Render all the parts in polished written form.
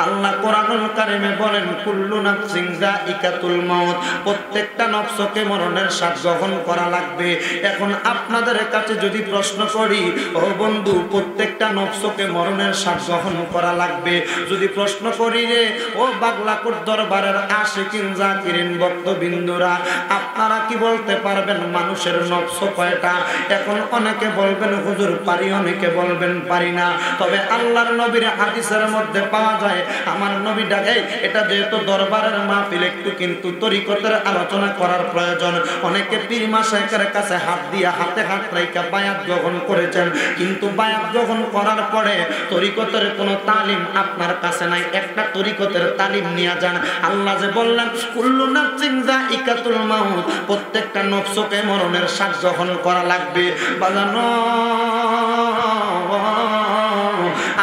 আল্লাহ কোরআনুল কারিমে বলেন কুল্লু নাফসিন যায়িকাতুল মাউত, প্রত্যেকটা নফসকে মরণের স্বাদ গ্রহণ করা লাগবে। এখন আপনাদের কাছে যদি প্রশ্ন করি, ও বন্ধু, প্রত্যেকটা নফসকে মরণের স্বাদ গ্রহণ করা লাগবে যদি প্রশ্ন করি রে ও বাগলাকোট দরবারের আশিকিন জাকিরিন ভক্তবিন্দুরা, আপনারা কি বলতে পারবেন মানুষের নফস কয়টা? এখন অনেকে বলবেন হুজুর পারি, অনেকে বলবেন পারি না। তবে আল্লাহর নবীর হাদিসের মধ্যে পাওয়া যায়, আমার নবী ডাকে, এটা যেহেতু দরবারের মাহফিল, একটু কিন্তু তরিকতের আলোচনা করার প্রয়োজন। অনেকে পীর মাশায়েখের কাছে হাত দিয়ে হাতে হাত রেখে বায়াত গ্রহণ করেছেন, কিন্তু বায়াত গ্রহণ করার পরে তরিকতের কোনো তালিম আপনার কাছে নাই। একটা তরিকতের তালিম নিয়ে যান। আল্লাহ যে বললেন কুল্লু নাফসিন যায়িকাতুল মাউত, প্রত্যেকটা নফসকে মরণের স্বাদ গ্রহণ করা লাগবে। বাজানো,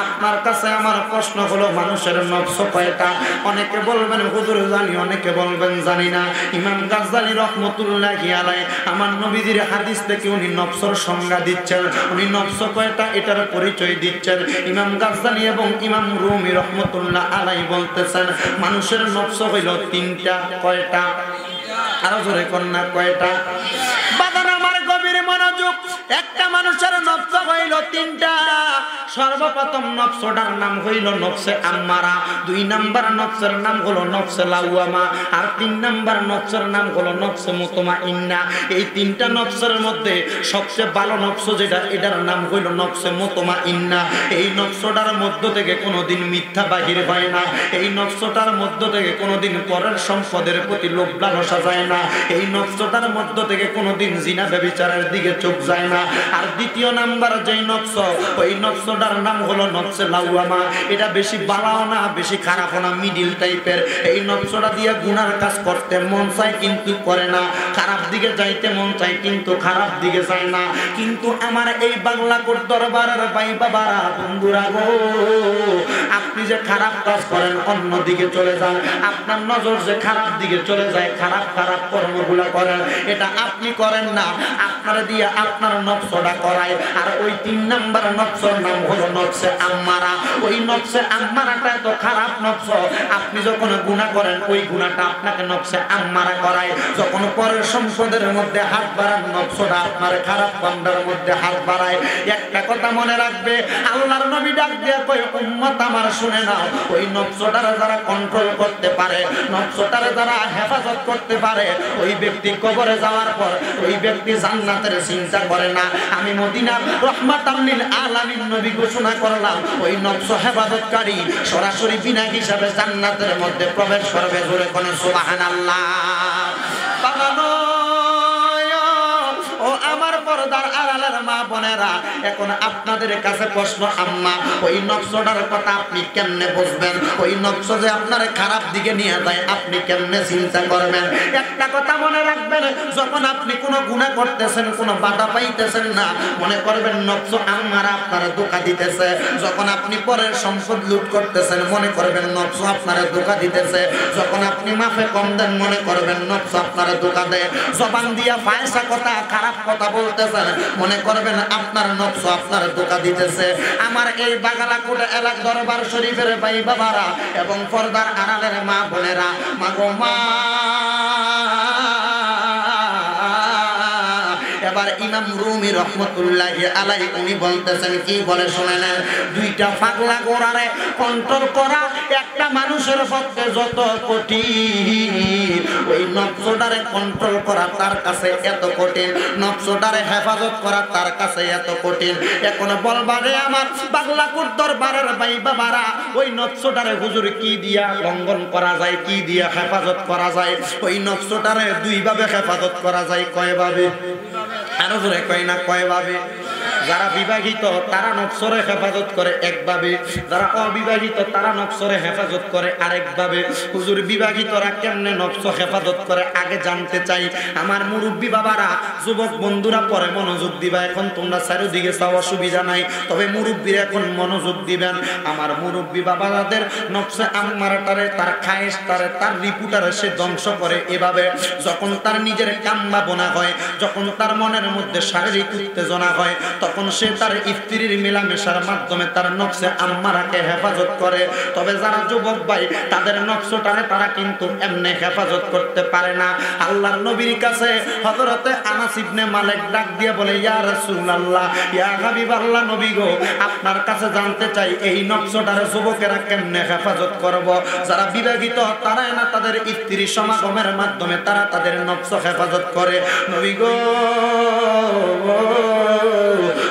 আপনার কাছে আমার প্রশ্ন হলো মানুষের নফস কয়টা? অনেকে বলবেন হুজুর জানি, অনেকে বলবেন জানি না। ইমাম গাজ্জালী রাহমাতুল্লাহি আলাইহি আমার নবীজির হাদিস থেকে উনি নফসের সংজ্ঞা দিচ্ছেন, উনি নফস কয়টা এটার পরিচয় দিচ্ছেন। ইমাম গাজ্জালী এবং ইমাম রুমি রাহমাতুল্লাহ আলাইহি বলতেছেন মানুষের নফস হইল তিনটা। কয়টা? আরো জোরে কন্যা, কয়টা? বাদান আমার গভীর মনোযোগ, একটা মানুষের নফস হইল তিনটা। সর্বপ্রথম নফসটার নাম হইল নফসে আম্মারা, দুই নাম্বার নফসের নাম হলো নফসে লাওয়ামা, আর তিন নাম্বার নফসের নাম হলো নফসে মুতমাইন্না। এই তিনটা নফসের মধ্যে সবচেয়ে ভালো নফস যেটা, এটার নাম হইল নফসে মুতমাইন্না। এই নফসটার মধ্য থেকে কোনোদিন মিথ্যা বাহির হয় না, এই নফসটার মধ্য থেকে কোনোদিন পরের সম্পদের প্রতি লোভ লালসা যায় না, এই নফসটার মধ্য থেকে কোনোদিন জিনা ব্যভিচারের দিকে চোখ যায় না। আর দ্বিতীয় নাম্বার যেই নফস, ওই নফসটার নাম হলো নফসে লাওয়ামা। এটা বেশি ভালো না, বেশি খারাপ না, মিডিল টাইপের। এই নফসটা দিয়ে গুনার কাজ করতে মন চায় কিন্তু করে না, খারাপ দিকে যাইতে মন চায় কিন্তু খারাপ দিকে যায় না। কিন্তু আমার এই বাংলাকোট দরবারের ভাই বাবারা, বন্ধুরা গো, আপনি যে খারাপ কাজ করেন অন্য দিকে চলে যান, আপনার নজর যে খারাপ দিকে চলে যায়, খারাপ খারাপ কর্মগুলা করেন, এটা আপনি করেন না, আপনার দিয়ে আপনার নফসটা করায়। আর ওই তিন নাম্বার নফসের নাম হলো নফসে আম্মারা। ওই নফসে আম্মারাটা তো খারাপ নফস, আপনি যখন গুনাহ করেন ওই গুনাহটা আপনাকে নফসে আম্মারা করায়। যখন পরের সম্পদের মধ্যে হাত বাড়ান, নফসটা আপনার খারাপ বান্দার মধ্যে হাত বাড়ায়। একটা কথা মনে রাখবে, আল্লাহর নবী ডাক দিয়া কয় উম্মত আমার শুনে নাও, ওই নফসটারে যারা কন্ট্রোল করতে পারে, নফসটারে যারা হেফাজত করতে পারে, ওই ব্যক্তি কবরে যাওয়ার পর ওই ব্যক্তি জান্নাতের চিন্তা করে না। আমি মদিনার রহমাতাল লিল আলামিন নবী ঘোষণা করলাম, ওই নফস হেফাজতকারী সরাসরি বিনা হিসাবে জান্নাতের মধ্যে প্রবেশ করবে। জোরে কোন সুবহানাল্লাহ। বাবানো, ও আমার পর্দার আড়ালের মা বোনেরা, এখন আপনাদের কাছে প্রশ্ন, আম্মা ওই নফসটার কথা আপনি কেমনে বুঝবেন? ওই নফস যে আপনার খারাপ দিকে নিয়ে যায়, আপনি কেমনে চিন্তা করবেন? একটা কথা মনে রাখবেন, যখন আপনি কোনো গুনাহ করতেছেন, কোনো বাধা পাইতেছেন না, মনে করবেন নফস আম্মারা আপনার ধোঁকা দিতেছে। যখন আপনি পরের সম্পদ লুট করতেছেন, মনে করবেন নফস আপনার ধোঁকা দিতেছে। যখন আপনি মাফে কম দেন, মনে করবেন নফস আপনার ধোঁকা দেয়। জবান দিয়া ফায়সা কথা, খারাপ কথা বলতেছেন, মনে করবেন আপনার নফস আপনার ধোঁকা দিতেছে। আমার এই বাগলাকোট এলাকা দরবার শরীফের ভাই বাবারা এবং পর্দার আড়ালের মা বোনেরা, মা গো মা, এবার ইমাম রুমি রহমতুল্লাহি আলাইহি উনি বলতেছেন, কি বলে শুনেন, দুইটা পাগলা গোরারে কন্ট্রোল করা একটা মানুষের পক্ষে যত কঠিন, ওই নফসটারে কন্ট্রোল করা তার কাছে এত কঠিন, নফসটারে হেফাজত করা তার কাছে এত কঠিন। এখন বলবারে আমার বাগলাকোট দরবারের ভাই বাবারা, ওই নফসটারে হুজুর কি দিয়া লঙ্ঘন করা যায়, কি দিয়া হেফাজত করা যায়? ওই নফসটারে দুই ভাবে হেফাজত করা যায়। কয় ভাবে? আরো জোরে কয় না, কয় ভাবে? যারা বিবাহিত তারা নফসরে হেফাজত করে একভাবে, যারা অবিবাহিত তারা নফসরে হেফাজত করে আরেকভাবে। হুজুর বিবাহিতরা কেমনে নফস হেফাজত করে আগে জানতে চাই। আমার মুরব্বী বাবারা, যুবক বন্ধুরা পরে মনোযোগ দিবা, এখন তোমরা চারিদিকে চাও অসুবিধা নাই, তবে মুরব্বীরা এখন মনোযোগ দিবেন। আমার মুরব্বী বাবাদের নফসে আম্মারাটারে, তার খায়েশ তারে, তার রিপুটারে সে ধ্বংস করে এভাবে, যখন তার নিজের কাম্মা বোনা হয়, যখন তার মনের মধ্যে শারীরিক উত্তেজনা হয়, তখন সে তার স্ত্রীর মেলামেশার মাধ্যমে তার নফসে আম্মারাকে হেফাজত করে। তবে যারা যুবক ভাই তাদের নফসটারে তারা কিন্তু এমনি হেফাজত করতে পারে না। আল্লাহর নবীর কাছে হযরতে আনাস ইবনে মালিক ডাক দিয়ে বলে, ইয়া রাসূলুল্লাহ, ইয়া হাবিবাল্লাহ, নবী গো, আপনার কাছে জানতে চাই এই নফসটারে যুবকেরা কেমনে হেফাজত করব। যারা বিবাহিত তারা না তাদের স্ত্রী সমাগমের মাধ্যমে তারা তাদের নফস হেফাজত করে। নবী গো,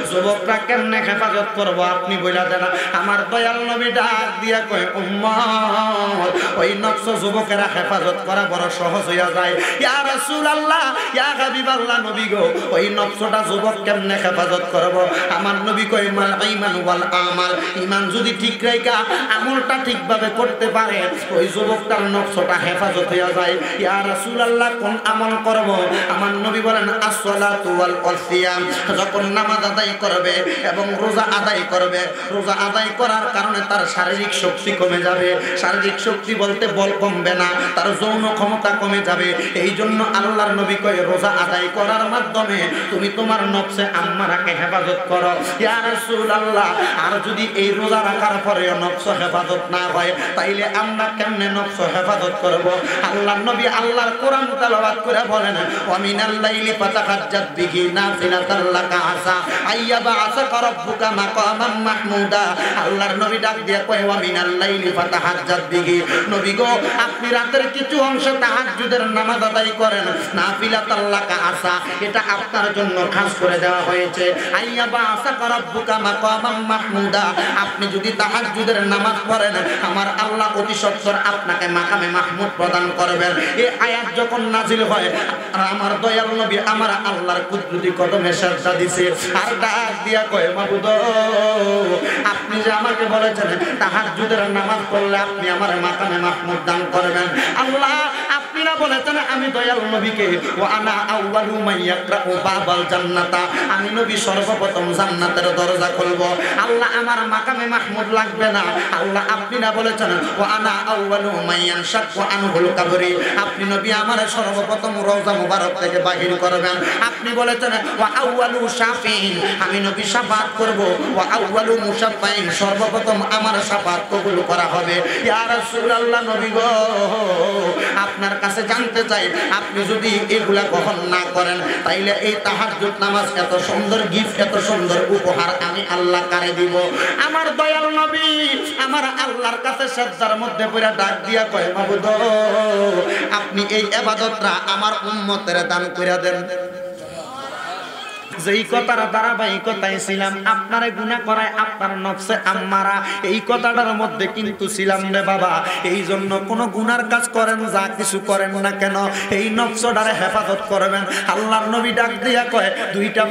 যুবকরা কেমনে হেফাজত করব আপনি বইলা দেন। আমার দয়াল নবী ডাক দিয়া কয়, উম্মত, ওই নফস যুবকেরা হেফাজত করা বড় সহজ হইয়া যায়। ইয়া রাসূলুল্লাহ, ইয়া হাবিবাল্লাহ, নবী গো, ওই নফসটা যুবক কেমনে হেফাজত করব? আমার নবী কয়, মাল ঈমান ওয়াল আমাল, ঈমান যদি ঠিক রাখা আমলটা ঠিকভাবে করতে পারে ওই যুবকটার নফসটা হেফাজত হইয়া যায়। ইয়া রাসূলুল্লাহ, কোন আমল করব? আমার নবী বলেন, as-সালাতু ওয়াল সিয়াম, যখন নামাজ আদায় করবে এবং রোজা আদায় করবে, রোজা আদায় করার কারণে তার শারীরিক শক্তি কমে যাবে। শারীরিক শক্তি বলতে বল কমবে না, তার যৌন ক্ষমতা কমে যাবে। এই জন্য আল্লাহর নবী কয়, রোজা আদায় করার মাধ্যমে তুমি তোমার নফসে আম্মারাকে হেফাজত করো। ইয়া রাসূলুল্লাহ, আর যদি এই রোজা রাখার পরে নফস হেফাজত না হয় তাইলে আমরা কেমনে নফস হেফাজত করব? আল্লাহর নবী আল্লাহর কোরআন তেলাওয়াত করে বলেন, ওয়া মিনাল লাইলি ফাতাহাজ্জাত বিহি নাফিলাতাল লাকা আসা আইয়াবা আসাকা রাব্বুকা মাকামাম মাহমুদা। আল্লাহর নবী ডাক দিয়ে কয়, ওয়া মিনাল লাইলি ফাতাহাজ্জাত বিহি, নবী গো, আপনি রাতের কিছু অংশ তাহাজ্জুদের নামাজ আদায় করেন, নাফিলাতাল লাকা আসা, এটা আপনার জন্য খাস করে দেওয়া হয়েছে। আইয়াবা আসাকা রাব্বুকা মাকামাম মাহমুদা, আপনি যদি তাহাজ্জুদের নামাজ পড়েন আমার আল্লাহ অতি সত্বর আপনাকে মাকামে মাহমুদ প্রদান করবেন। এই আয়াত যখন নাজিল হয় আমার দয়াল নবী আমার আল্লাহর কুদরতি কদমে সেজদা দিছে আর ডাক দিয়া কয়, মাবুদ, আপনি যে আমাকে বলেছেন তাহাজ্জুদের নামাজ পড়লে আপনি আমার মাকামে মাহমুদ দান করবেন। আল্লাহ, আপনি না বলেছেন আমি দয়াল নবীকে ওয়া আনা আউয়ালু মান ইয়াকরাউ বাবাল জান্নাতা, আমি নবী সর্বপ্রথম জান্নাতের দরজা খুলব। আল্লাহ, আমার মাকামে মাহমুদ লাগবে না। আল্লাহ, আপনি না বলেছেন ওয়া আনা আউয়ালু মান ইয়ানশাকু আনহুল কাবরি, আপনি নবী আমার সর্বপ্রথম রওজা মুবারক থেকে বাহির করবেন। আপনি বলেছেন ওয়া আউয়ালু শাফিন, আমি নবী শাফাত করব। ওয়া আউয়ালু মুশাফফাইন, সর্বপ্রথম আমার শাফাত কবুল করা হবে। ইয়া রাসূলুল্লাহ, নবী গো, আপনার কাছে জানতে চাই, আপনি যদি এগুলা গ্রহণ না করেন তাইলে এই তাহাজ্জুদ নামাজ এত সুন্দর গিফট, এত সুন্দর উপহার আমি আল্লাহ কারে দিব? আমার দয়াল নবী আমার আল্লাহর কাছে সেজদার মধ্যে পড়ে ডাক দিয়া কয়, মাবুদ, আপনি এই ইবাদতটা আমার উম্মতের দান কইরা দেন। যেই কথার ধারাবাহিকতায় ছিলাম, আপনারে গুনাহ করায় আপনার নফসে আম্মারা, এই কথাটার মধ্যে কিন্তু ছিলাম রে বাবা। এই জন্য কোনো গুনার কাজ করেন, যা কিছু করেন না কেন, এই নফসটারে হেফাজত করবেন। আল্লাহর নবী ডাক দিয়া কয়, দুইটা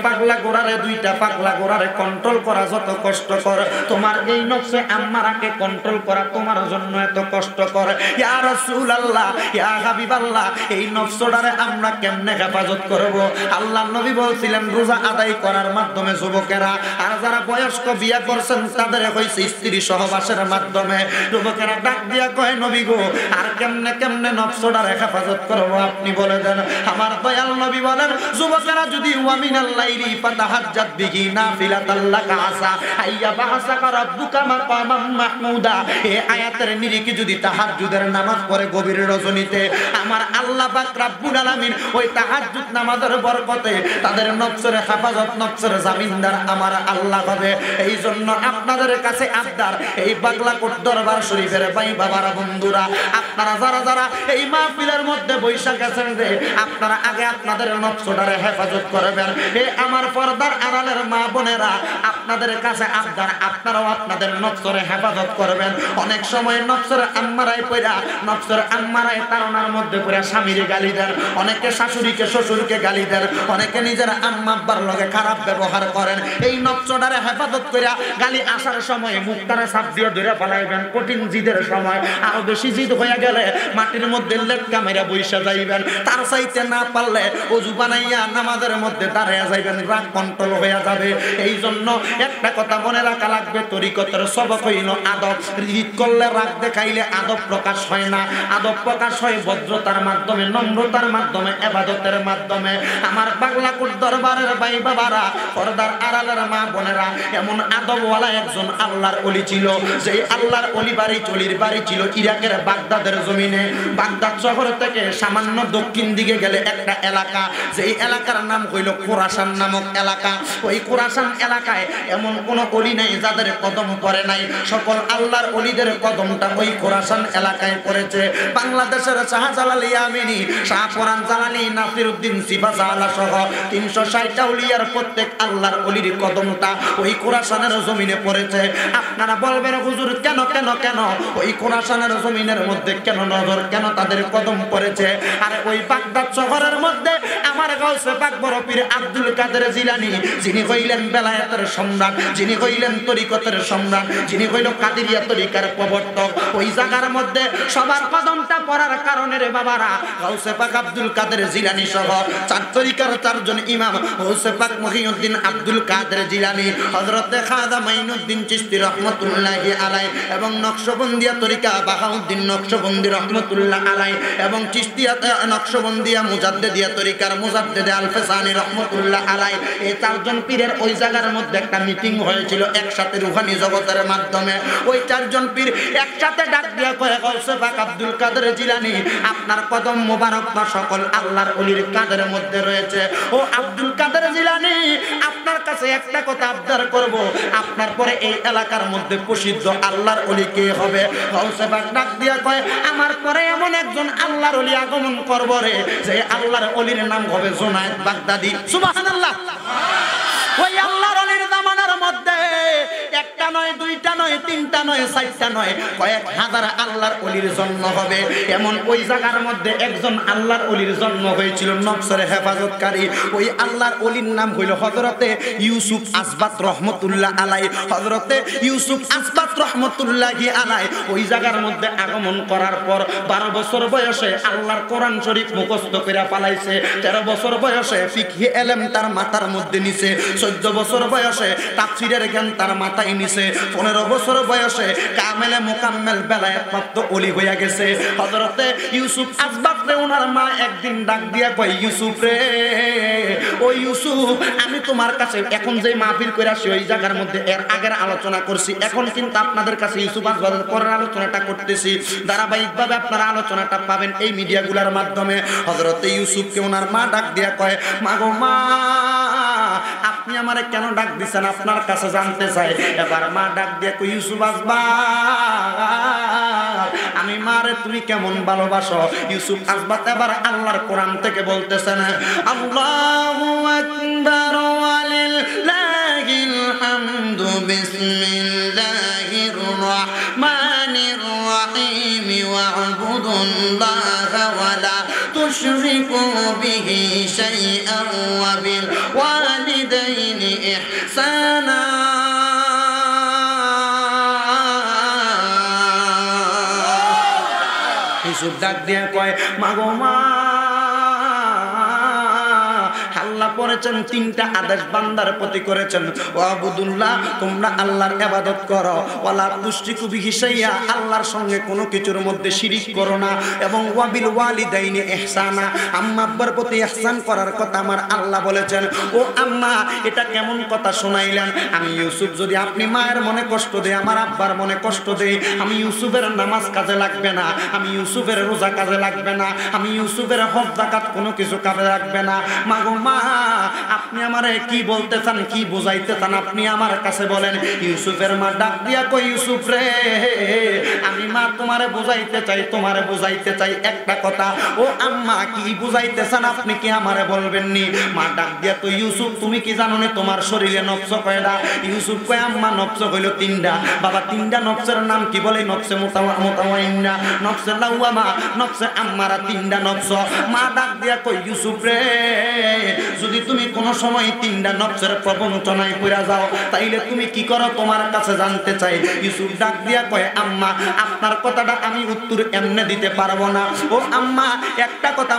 পাগলা গোরারে কন্ট্রোল করা যত কষ্টকর, তোমার এই নফসে আম্মারাকে কন্ট্রোল করা তোমার জন্য এত কষ্টকর। ইয়া রাসূলুল্লাহ, ইয়া হাবিবাল্লাহ, এই নফসটারে আমরা কেমনে হেফাজত করব? আল্লাহর নবী বলছিলেন, রোজা আদায় করার মাধ্যমে যুবকেরা, আর যারা বয়স্ক বিয়া করছেন তাদের হইছে স্ত্রী সহবাসের মাধ্যমে। যুবকেরা ডাক দিয়া কয়, নবী গো, আর কেমনে কেমনে নফসটার হেফাজত করব আপনি বলে দেন। আমার দয়াল নবী বলেন, যুবকেরা যদি ওয়া মিনাল লাইলি ফাতাহাজ্জাত বিহি নাফিলাতাল লাকা আসা আইয়াবা আসাকা রাব্বুকা মাকামাম মাহমুদা, এই আয়াতের নিরিখে যদি তাহাজ্জুদের নামাজ পড়ে গভীর রজনীতে, আমার আল্লাহ পাক রব্বুল আলামিন ওই তাহাজ্জুদ নামাজের বরকতে তাদের নফসের হেফাজত, নফসের জামিনদার আমার আল্লাহ হবে। এই জন্য আপনাদের কাছে আবদার, এই বাগলাকোট দরবার শরীফের ভাই বাবারা, বন্ধুরা, আপনারা যারা যারা এই মাহফিলের মধ্যে বৈশা গেছেন রে, আপনারা আগে আপনাদের নফসটারে হেফাজত করবেন। এই আমার পর্দার আড়ালের মা বোনেরা, আপনাদের কাছে আবদার, আপনারাও আপনাদের নফসের হেফাজত করবেন। অনেক সময় নফসের আম্মারায় পড়া, নফসের আম্মারায় তাড়নার মধ্যে পড়া স্বামীরে গালি দেন, অনেকে শাশুড়িকে শ্বশুরকে গালি দেন, অনেকে নিজের আম্মা আব্বার লগে খারাপ ব্যবহার করেন। এই নফসটারে হেফাজত কইরা গালি আসার সময় মুখটারে সাপ দিয়ে ধরে ফেলাইবেন। কঠিন জিদের সময় আরো বেশি জিদ হয়ে গেলে মাটির মধ্যে লেটকা মেরা বইসা যাইবেন। তার চাইতে না পারলে ওযু বানাইয়া নামাজের মধ্যে দাঁড়াইয়া যাইবেন, রাগ কন্ট্রোল হয়ে যাবে। এই জন্য একটা কথা মনে রাখা লাগবে, তরিকতের সবক হইল আদব। জিদ করলে, রাগ দেখাইলে আদব প্রকাশ হয় না। আদব প্রকাশ হয় ভদ্রতার মাধ্যমে, নম্রতার মাধ্যমে, ইবাদতের মাধ্যমে। আমার বাগলাকোট দরবারের ভাই বাবারা, পর্দার আড়ালের মা বোনেরা, এমন আদবওয়ালা একজন আল্লাহর ওলি ছিল, যেই আল্লাহর ওলি বাড়ি ছিল ইরাকের বাগদাদের জমিনে। বাগদাদ শহর থেকে সামান্য দক্ষিণ দিকে গেলে একটা এলাকা, যেই এলাকার নাম হইল খোরাসান নামক এলাকা। ওই খোরাসান এলাকায় এমন কোন ওলি নাই যাদের কদম পড়ে নাই। সকল আল্লাহর ওলিদের কদমটা ওই খোরাসান এলাকায় পড়েছে। বাংলাদেশের শাহজালাল ইয়ামিনী, শাহ কোরআন জালালি, নাসিরউদ্দিন সিবাজালা সহ 360 আউলিয়ার প্রত্যেক আল্লাহর ওলির কদমটা ওই খোরাসানের জমিনে পড়েছে। আপনারা বলবেন হুজুর কেন কেন কেন ওই খোরাসানের জমিনের মধ্যে কেন নজর, কেন তাদের কদম পড়েছে? আর ওই বাগদাদ শহরের মধ্যে আমার গাউসে পাক বড় পীর আব্দুল কাদের জিলানী, যিনি হইলেন বেলায়েতের সম্রাট, যিনি হইলেন তরিকতের সম্রাট, যিনি হইল কাদেরিয়া তরিকার প্রবর্তক, ওই জায়গার মধ্যে সবার কদমটা পড়ার কারণে রে বাবারা, গাউসে পাক আব্দুল কাদের জিলানী সহ 4 তরিকার 4 জন ইমাম, গাউসে পাক মহিউদ্দিন আব্দুল কাদের জিলানী, হযরতে খাজা মাইনুদ্দিন চিশতি রহমাতুল্লাহি আলাইহি, এবং নকশবন্দিয়া তরিকা বাহাউদ্দিন নকশবন্দি রহমাতুল্লাহ আলাইহি, এবং চিশতিয়া নকশবন্দিয়া মুজাদ্দিদিয়া তরিকার মুজাদ্দিদে আল-ফেসানি রহমাতুল্লাহ আলাইহি, এই 4 জন পীরের ওই জায়গার মধ্যে একটা মিটিং হয়েছিল একসাথে রুহানি জগতের মাধ্যমে। ওই 4 জন পীর একসাথে ডাক দিয়া কয়ে, গাউসে পাক আব্দুল কাদের জিলানী, আপনার কদম মোবারক না সকল আল্লাহর ওলির কাদের মধ্যে রয়েছে। ও আব্দুল কাদের জিলানী, আপনার কাছে একটা কথা আবদার করব, আপনার পরে এই এলাকার মধ্যে প্রসিদ্ধ আল্লাহর ওলি কে হবে? গাউসে পাক ডাক দিয়া কয়, আমার পরে এমন একজন আল্লাহর ওলি আগমন করব রে, যে আল্লাহর ওলির নাম হবে জুনায়েদ বাগদাদি। সুবহানাল্লাহ। ওই আল্লাহর ওলির জামানার মধ্যে একটা নয়, দুইটা নয়, তিনটা নয়, 4টা নয়, কয়েক হাজার আল্লাহর ওলির জন্ম হবে। এমন ওই জায়গার মধ্যে একজন আল্লাহর ওলির জন্ম হয়েছিল, নফসের হেফাজতকারী। ওই আল্লাহর ওলির নাম হইল হযরতে ইউসুফ আসবাত রহমতুল্লাহ আলাইহি। হযরতে ইউসুফ আসবাত রহমতুল্লাহি আলাইহি ওই জায়গার মধ্যে আগমন করার পর 12 বছর বয়সে আল্লাহর কোরআন শরীফ মুখস্থ করে পালাইছে। 13 বছর বয়সে ফিকহি ইলম তার মাথার মধ্যে নিছে। 14 বছর বয়সে তাফসীরের জ্ঞান তার মাথায় নিছে। 15 বছর বয়সে কামেলে মুকাম্মেল বেলায়েত প্রাপ্ত ওলি হইয়া গেছে। হযরতে ইউসুফ আসবাত রে ওনার মা একদিন ডাক দিয়া কয়, ইউসুফ রে, ও ইউসুফ, আমি তোমার কাছে এখন যে মাহফিল করে আসি ওই জায়গার মধ্যে এর আগের আলোচনা করছি, এখন কিন্তু আপনাদের কাছে ইউসুফ আসবাতের পরের আলোচনাটা করতেছি। ধারাবাহিকভাবে আপনারা আলোচনাটা পাবেন এই মিডিয়াগুলোর মাধ্যমে। হযরতে ইউসুফকে ওনার মা ডাক দিয়া কয়, মা গো মা, আপনি আমারে কেন ডাক দিছেন? আপনার কাছে জানতে চাই। এবার মা ডাক দিয়ে কই, ইউসুফ আসবাত, আমি মারে তুমি কেমন ভালোবাসো? ইউসুফ আসবাত এবার আল্লাহর কোরআন থেকে বলতেছেন, আল্লাহু আকবার ওয়ালিল্লাহিল হামদু, বিসমিল্লাহির রাহমানির রাহিম, ওয়া'বুদুল্লাহা ওয়া লা তুশরিকু বিহি শাইআন ওয়া বিল ওয়ালিদাইনি ইহসানা। ইউসুফ ডাক দিয়ে কয়, মা গো মা, আল্লাহ করেছেন 3টা আদেশ বান্দার প্রতি করেছেন। ওয়াবুদুল্লাহ, তোমরা আল্লাহর ইবাদত করো, ওয়ালা তুশরিকু বিহি শাইআ, আল্লাহর সঙ্গে কোনো কিছুর মধ্যে শিরিক করো না, এবং ওয়াবিল ওয়ালিদাইনি ইহসানা, আম্মা আব্বার প্রতি ইহসান করার কথা আমার আল্লাহ বলেছেন। ও আম্মা, এটা কেমন কথা শোনাইলেন? আমি ইউসুফ যদি আপনি মায়ের মনে কষ্ট দেই, আমার আব্বার মনে কষ্ট দেই, আমি ইউসুফের নামাজ কাজে লাগবে না, আমি ইউসুফের রোজা কাজে লাগবে না, আমি ইউসুফের হজ যাকাত কোনো কিছু কাজে লাগবে না। মা গো মা, আপনি আমারে কি বলতে চান, কি বুঝাইতে চান, আপনি আমার কাছে বলেন। ইউসুফের মা ডাক দিয়া কই, ইউসুফ রে, আমি মা তোমারে বুঝাইতে চাই একটা কথা। ও আম্মা, কি বুঝাইতে চান আপনি, কি আমারে বলবেন নি? মা ডাক দিয়া কই, ইউসুফ তুমি কি জানো না তোমার শরীরে নফস কয়টা? ইউসুফ কয়, আম্মা নফস হইল 3টা। বাবা, 3টা নফসের নাম কি বলে? নফসে মুতাওয়াইন্না, নফসে লাওয়ামা, নফসে আম্মারা, 3টা নফস। মা ডাক দিয়া কই, ইউসুফ রে, যদি তুমি কোন সময় 3টা নফসের প্রবঞ্চনায় পড়া যাও, তাইলে তুমি কি করো তোমার কাছে জানতে চাই। ইউসুফ ডাক দিয়া কয়, আম্মা, আপনার কথাটা আমি উত্তর এমনি দিতে পারবো না। ও আম্মা, একটা কথা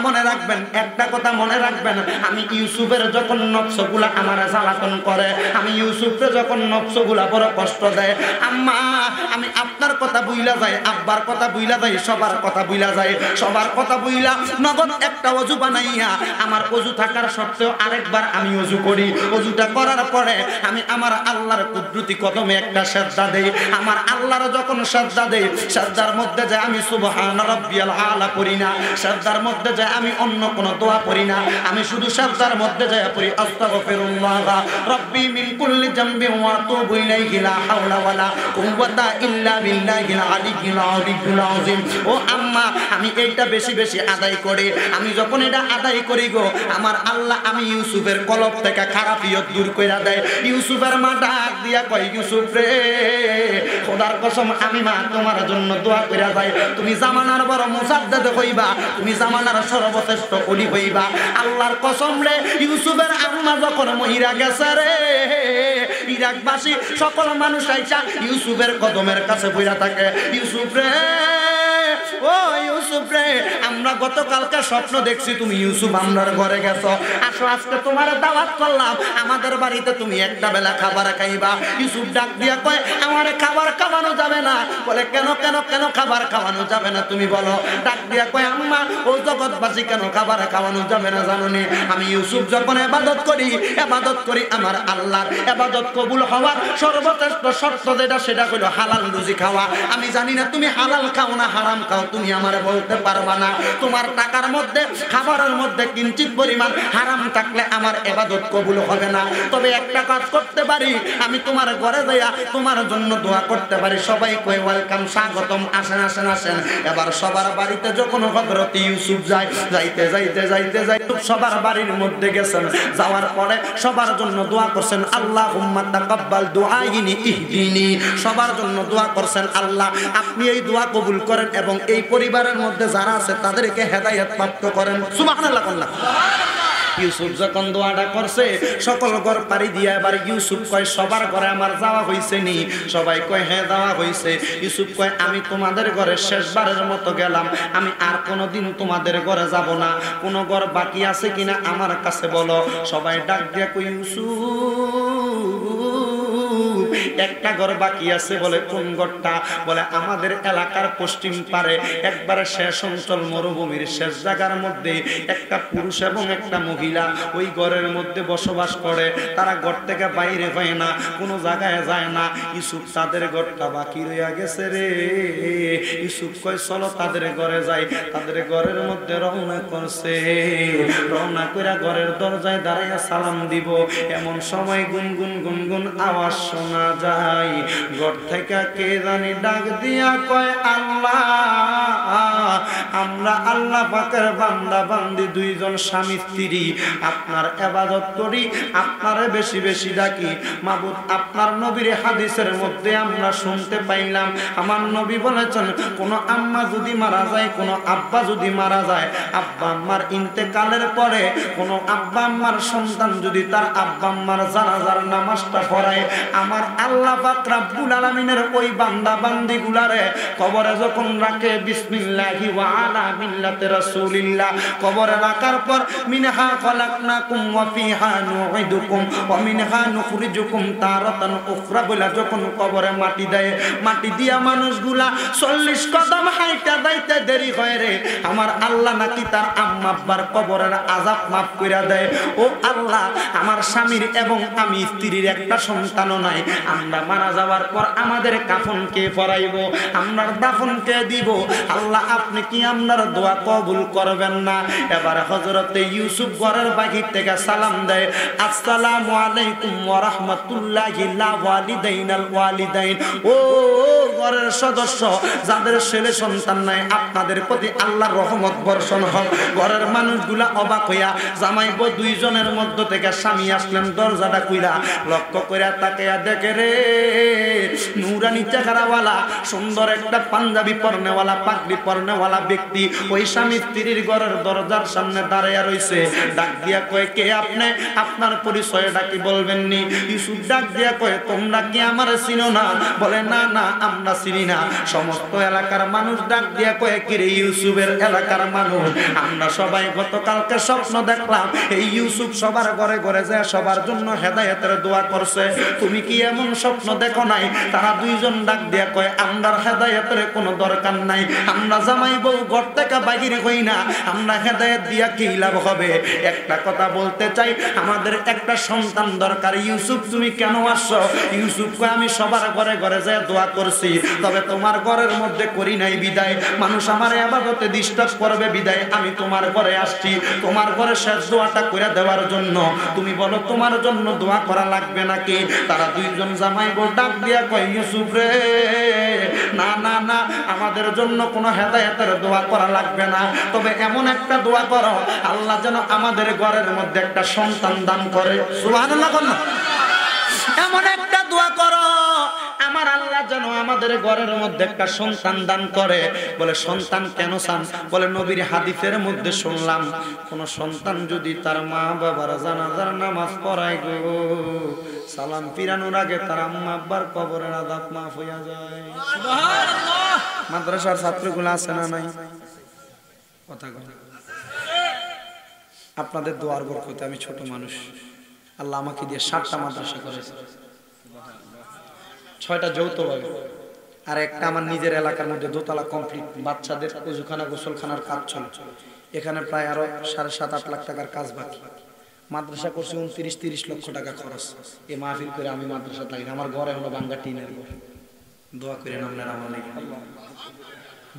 মনে রাখবেন, আমি ইউসুফের যখন নফসগুলা আমার জ্বালাতন করে, আমি ইউসুফকে যখন নফসগুলা বড় কষ্ট দেয়, আম্মা, আমি আপনার কথা বুইলা যাই, আব্বার কথা বুইলা যাই, সবার কথা বুইলা নগদ একটা ওযু বানাইয়া, আমার ওযু থাকার সত্ত্বেও আরেকবার আমি ওযু করি, ওযুটা করার পরে আমি আমার আল্লাহর কুদরতি কদমে একটা সিজদা দেই। আমার আল্লাহর যখন সিজদা দেই, সিজদার মধ্যে যে আমি সুবহান রাব্বিয়াল আলা পড়ি না, সিজদার মধ্যে যে আমি অন্য কোনো দোয়া পড়ি না, আমি শুধু সিজদার মধ্যে যে পড়ি আস্তাগফিরুল্লাহ রাব্বি মিন কুল্লি যামবি ওয়া আতুবু ইলাইহি লা হাওলা ওয়ালা কুওয়াতা ইল্লা বিল্লাহিল আলিয়্যিল আযীম। ও আম্মা, আমি এইটা বেশি বেশি আদায় করে, আমি যখন এটা আদায় করি গো, আমার আল্লাহ আমি ইউসুফের কলব থেকে খারাপিয়ত দূর কইরা দেয়। ইউসুফের মা ডাক দিয়া কয়, ইউসুফ রে, খোদার কসম আমি মা তোমার জন্য দোয়া কইরা যাই, তুমি জামানার বড় মুসাদ্দেদ হইবা, তুমি জামানার সর্বশ্রেষ্ঠ ওলি হইবা। আল্লাহর কসম রে, ইউসুফের আম্মা যখন মহিরা গেছে রে, ইরাকবাসী সকল মানুষ আইসা ইউসুফের কদমের কাছে বইরা থাকে, ইউসুফ রে, ও ইউসুফ রে, আমরা গতকালকে স্বপ্ন দেখছি তুমি ইউসুফ আমরার ঘরে গেছো, আসো আজকে তোমার দাওয়াত করলাম, আমাদের বাড়িতে তুমি একটা বেলা খাবার খাইবা। ইউসুফ ডাক দিয়া কয়, আমার খাবার খাওয়ানো যাবে না। বলে কেন কেন কেন খাবার খাওয়ানো যাবে না তুমি বলো? ডাক দিয়া কয়, আম্মা, ও জগৎবাসী কেন খাবার খাওয়ানো যাবে না জানো নি? আমি ইউসুফ যখন ইবাদত করি আমার আল্লাহর ইবাদত কবুল হওয়ার সর্বশ্রেষ্ঠ শর্ত যেটা, সেটা হলো হালাল রুজি খাওয়া। আমি জানি না তুমি হালাল খাও না হারাম খাও, তুমি আমারে বলতে পারবা না। তোমার টাকার মধ্যে খাবারের মধ্যে কিঞ্চিত পরিমাণ হারাম থাকলে আমার ইবাদত কবুল হবে না। তবে একটা কাজ করতে পারি, আমি তোমার ঘরে যাইয়া তোমার জন্য দোয়া করতে পারি। সবাই কই ওয়েলকাম, স্বাগতম, আসেন আসেন আসেন। এবার সবার বাড়িতে যখন হযরত ইউসুফ যাইতে সবার বাড়ির মধ্যে গেছেন, যাওয়ার পরে সবার জন্য দোয়া করছেন, আল্লাহুম্মা তাকাব্বাল দুআইনি ইহদিনি। সবার জন্য দোয়া করছেন, আল্লাহ আপনি এই দোয়া কবুল করেন এবং এই পরিবারের মধ্যে যারা আছে তাদেরকে হেদায়েত প্রাপ্ত করেন। সুবহানাল্লাহ। ইউসুফ যখন দোয়াটা করছে, সকল ঘর পাড়ি দিয়া এবার ইউসুফ কয়, সবার ঘরে আমার যাওয়া হইছে নি? সবাই কয় হ্যাঁ যাওয়া হইছে। ইউসুফ কয়, আমি তোমাদের ঘরে শেষবারের মতো গেলাম, আমি আর কোনোদিন তোমাদের ঘরে যাব না। কোনো ঘর বাকি আছে কিনা আমার কাছে বলো। সবাই ডাক দিয়া কই, ইউসুফ একটা ঘর বাকি আছে। বলে কোন ঘরটা? বলে আমাদের এলাকার পশ্চিম পারে একবারে শেষ অঞ্চল, মরুভূমির শেষ জায়গার মধ্যে একটা পুরুষ এবং একটা মহিলা ওই ঘরের মধ্যে বসবাস করে। তারা ঘর থেকে বাইরে হয় না, কোনো জায়গায় যায় না। ইউসুফ তাদের ঘরটা বাকি রইয়া গেছে রে। ইউসুফ কয়, চলো তাদের ঘরে যাই। তাদের ঘরের মধ্যে রওনা করছে। রওনা কইরা ঘরের দরজায় দাঁড়াইয়া সালাম দিব, এমন সময় গুনগুন গুনগুন আওয়াজ শোনা যায়। ঘর থেকে কে জানি ডাক দিয়া কয়, আল্লাহ, আমরা আল্লাহ পাকের বান্দা বান্দি দুইজন স্বামী স্ত্রী আপনার ইবাদত করি, আপনারে বেশি বেশি ডাকি। মাবুদ, আপনার নবীর হাদিসের মধ্যে আমরা শুনতে পাইলাম, আমার নবী বলেছেন, কোন আম্মা যদি মারা যায়, কোন আব্বা যদি মারা যায়, আব্বা আম্মার ইন্তেকালের পরে কোন আব্বা আম্মার সন্তান যদি তার আব্বা আম্মার জানাজার নামাজটা পড়ায়, আমার আল্লাহ পাক রব্বুল আলামিনের ওই বান্দা বান্দিগুলারে কবরে যখন রাখে, বিসমিল্লাহি ওয়া আলা মিল্লাতি রাসূলিল্লাহ, কবরে রাখার পর মিনহা খালাকনাকুম ওয়া ফিহা নুঈদুকুম ওয়া মিনহা নুখরিজুকুম তারাতান উখরা বলে যখন কবরে মাটি দেয়, মাটি দিয়া মানুষগুলা 40 কদম হাইটা যাইতে দেরি হয় রে, আমার আল্লাহ নাকি তার আম্মা আব্বার কবরের আযাব মাফ কইরা দেয়। ও আল্লাহ, আমার স্বামীর এবং আমি স্ত্রীর একটা সন্তানও নাই, আমরা মারা যাওয়ার পর আমাদের কাফন কে পরাইব, আমরার দাফন কে দিব? আল্লাহ, আপনি কি আমরার দোয়া কবুল করবেন না? এবার হযরতে ইউসুফ ঘরের বাহির থেকে সালাম দেয়, আসসালামু আলাইকুম ওয়া রাহমাতুল্লাহি লা ওয়ালিদাইনাল ওয়ালিদাইন। ও ঘরের সদস্য যাদের ছেলে সন্তান নাই, আপনাদের প্রতি আল্লাহর রহমত বর্ষণ হোক। ঘরের মানুষগুলা অবাক হইয়া, জামাই বউ দুইজনের মধ্য থেকে স্বামী আসলেন, দরজাটা খুইলা লক্ষ্য কইরা তাকায়া দেখে রে, নুরানি চেহারাওয়ালা সুন্দর একটা পাঞ্জাবি পরনেওয়ালা পাগড়ি পরনেওয়ালা ব্যক্তি ওই স্বামী স্ত্রীর ঘরের দরজার সামনে দাঁড়াইয়া রইছে। ডাক দিয়া কয়, কে আপনি? আপনার পরিচয়টা কি বলবেন নি? ইউসুফ ডাক দিয়া কয়, তোমরা কি আমার চিনো না? বলে না না, আমরা চিনি না। সমস্ত এলাকার মানুষ ডাক দিয়া কয়, কি রে ইউসুফের এলাকার মানুষ, আমরা সবাই গতকালকে স্বপ্ন দেখলাম এই ইউসুফ সবার ঘরে ঘরে যায় সবার জন্য হেদায়েতের দোয়া করছে, তুমি কি এমন স্বপ্ন দেখো নাই? তারা দুইজন ডাক দিয়া কয়, আমরার হেদায়েতের কোনো দরকার নাই, আমরা জামাই বউ ঘর থেকে বাহির হই না, আমরা হেদায়েত দিয়া কি লাভ হবে? একটা কথা বলতে চাই, আমাদের একটা সন্তান দরকার। ইউসুফ তুমি কেন আসছো? ইউসুফকে আমি সবার ঘরে ঘরে যায় দোয়া করছি, তবে তোমার ঘরের মধ্যে করি নাই বিদায়, মানুষ আমার ইবাদতে ডিস্টার্ব করবে বিদায় আমি তোমার ঘরে আসছি তোমার ঘরে শেষ দোয়াটা করে দেওয়ার জন্য। তুমি বলো তোমার জন্য দোয়া করা লাগবে নাকি? তারা দুইজন জামাই বউ ডাক দিয়া কয়, ইউসুফ রে, না না না, আমাদের জন্য কোনো হেদায়েতের দোয়া করা লাগবে না, তবে এমন একটা দোয়া করো আল্লাহ যেন আমাদের ঘরের মধ্যে একটা সন্তান দান করে। সুবহানাল্লাহ। এমন একটা দোয়া করো আমার আল্লাহ যেন আমাদের ঘরের মধ্যে একটা সন্তান দান করে। বলে সন্তান কেন চান? বলে নবীর হাদিসের মধ্যে শুনলাম, কোন সন্তান যদি তার মা বাবার জানাজার নামাজ পড়ায় গো, সালাম ফিরানোর আগে তার আম্মা আব্বার কবরের আযাব মাফ হইয়া যায়। সুবহানাল্লাহ। মাদ্রাসার ছাত্রগুলো আছে না নাই? কথা কয়। আপনাদের দোয়ার বরকতে আমি ছোট মানুষ, আল্লাহ আমাকে দিয়ে 7টা মাদ্রাসা করেছে, 6টা যৌথভাবে, আর একটা আমার নিজের এলাকার মধ্যে দোতলা কমপ্লিট, বাচ্চাদের ওযুখানা গোসলখানার কাজ চলে। এখানে প্রায় আরো 7.5-8 লাখ টাকার কাজ বাকি। মাদ্রাসা করছি 29-30 লক্ষ টাকা খরচ। এই মাহফিল করে আমি মাদ্রাসা থাকি, আমার ঘরে হলো ভাঙ্গা টিনের ঘর। দোয়া করেন আপনারা আমার লাগি,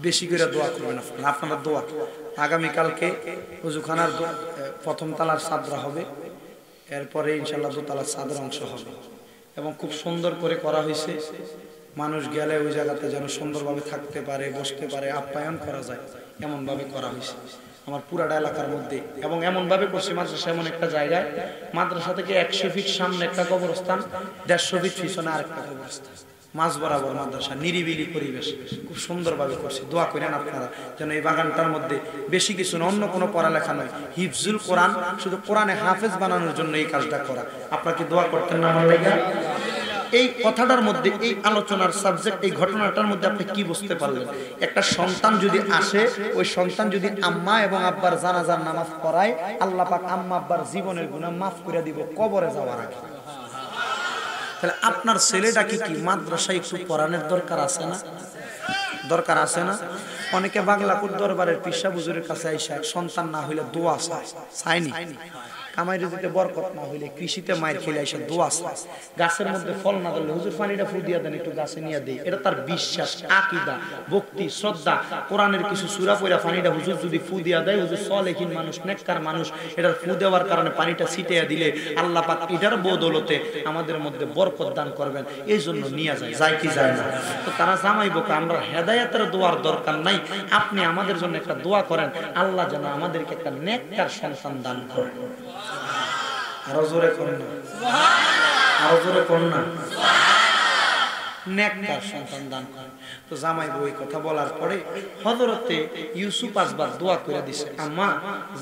বেশি করে দোয়া করবেন আপনারা দোয়া। আগামীকালকে ওযুখানার প্রথম তলার ছাদরা হবে, এরপরে ইনশাআল্লাহ দোতলার ছাদের অংশ হবে, এবং খুব সুন্দর করে করা হয়েছে। মানুষ গেলে ওই জায়গাতে যেন সুন্দরভাবে থাকতে পারে, বসতে পারে, আপ্যায়ন করা যায় এমনভাবে করা হয়েছে আমার পুরাটা এলাকার মধ্যে। এবং এমনভাবে করছে মাদ্রাসা এমন একটা জায়গায়, মাদ্রাসা থেকে 100 ফিট সামনে একটা কবরস্থান, 150 ফিট পিছনে আরেকটা কবরস্থান, মাঝ বরাবর মাদ্রাসা, নিরিবিলি পরিবেশ, খুব সুন্দরভাবে করছে। দোয়া করেন আপনারা যেন এই বাগানটার মধ্যে বেশি কিছু না, অন্য কোনো পড়ালেখা নয়, হিফজুল কোরআন, শুধু কোরআনে হাফেজ বানানোর জন্য এই কাজটা করা। আপনারা কি দোয়া করতেন না আমার লাগা? এই কথাটার মধ্যে, এই আলোচনার সাবজেক্ট, এই ঘটনাটার মধ্যে আপনি কি বুঝতে পারলেন? একটা সন্তান যদি আসে, ওই সন্তান যদি আম্মা এবং আব্বার জানাজার নামাজ পড়ায়, আল্লাহ পাক আম্মা আব্বার জীবনের গুনাহ মাফ করে দিব কবরে যাওয়ার আগে। তাহলে আপনার ছেলেটাকে কি মাদ্রাসায় একটু পড়ানোর দরকার আছে না? দরকার আছে না? অনেকে বাংলাপুর দরবারের পিসা হুজুরের কাছে আইসা সন্তান না হইলে দোয়া চায়, চায়নি। কামাই রুজিতে বরকত না হইলে, কৃষিতে মায়ের খেলে এসে দোয়া চায়, গাছের মধ্যে ফল না ধরলে হুজুর পানিটা ফু দিয়া দেন, একটু গাছে নিয়ে দেয়। এটা তার বিশ্বাস, আকীদা, ভক্তি, শ্রদ্ধা। কোরআনের কিছু সূরা পড়া পানিটা হুজুর যদি ফু দিয়া দেয়, হুজুর সলেহীন মানুষ, নেককার মানুষ, এটার ফু দেওয়ার কারণে পানিটা ছিটিয়ে দিলে আল্লাহ পাক এটার বদৌলতে আমাদের মধ্যে বরকত দান করবেন, এই জন্য নিয়ে যায়। যায় কি যায় না? তো তারা জামাইবো, আমরা হেদায়েতের দোয়ার দরকার নাই, আপনি আমাদের জন্য একটা দোয়া করেন, আল্লাহ যেন আমাদেরকে একটা নেককার সন্তান দান করেন। আরো জোরে করুন না, আরো জোরে করুন না, নেককার সন্তান দান করেন। তো জামাই বউ কথা বলার পরে হযরতে ইউসুফ আসবার দোয়া করে দিছে, আম্মা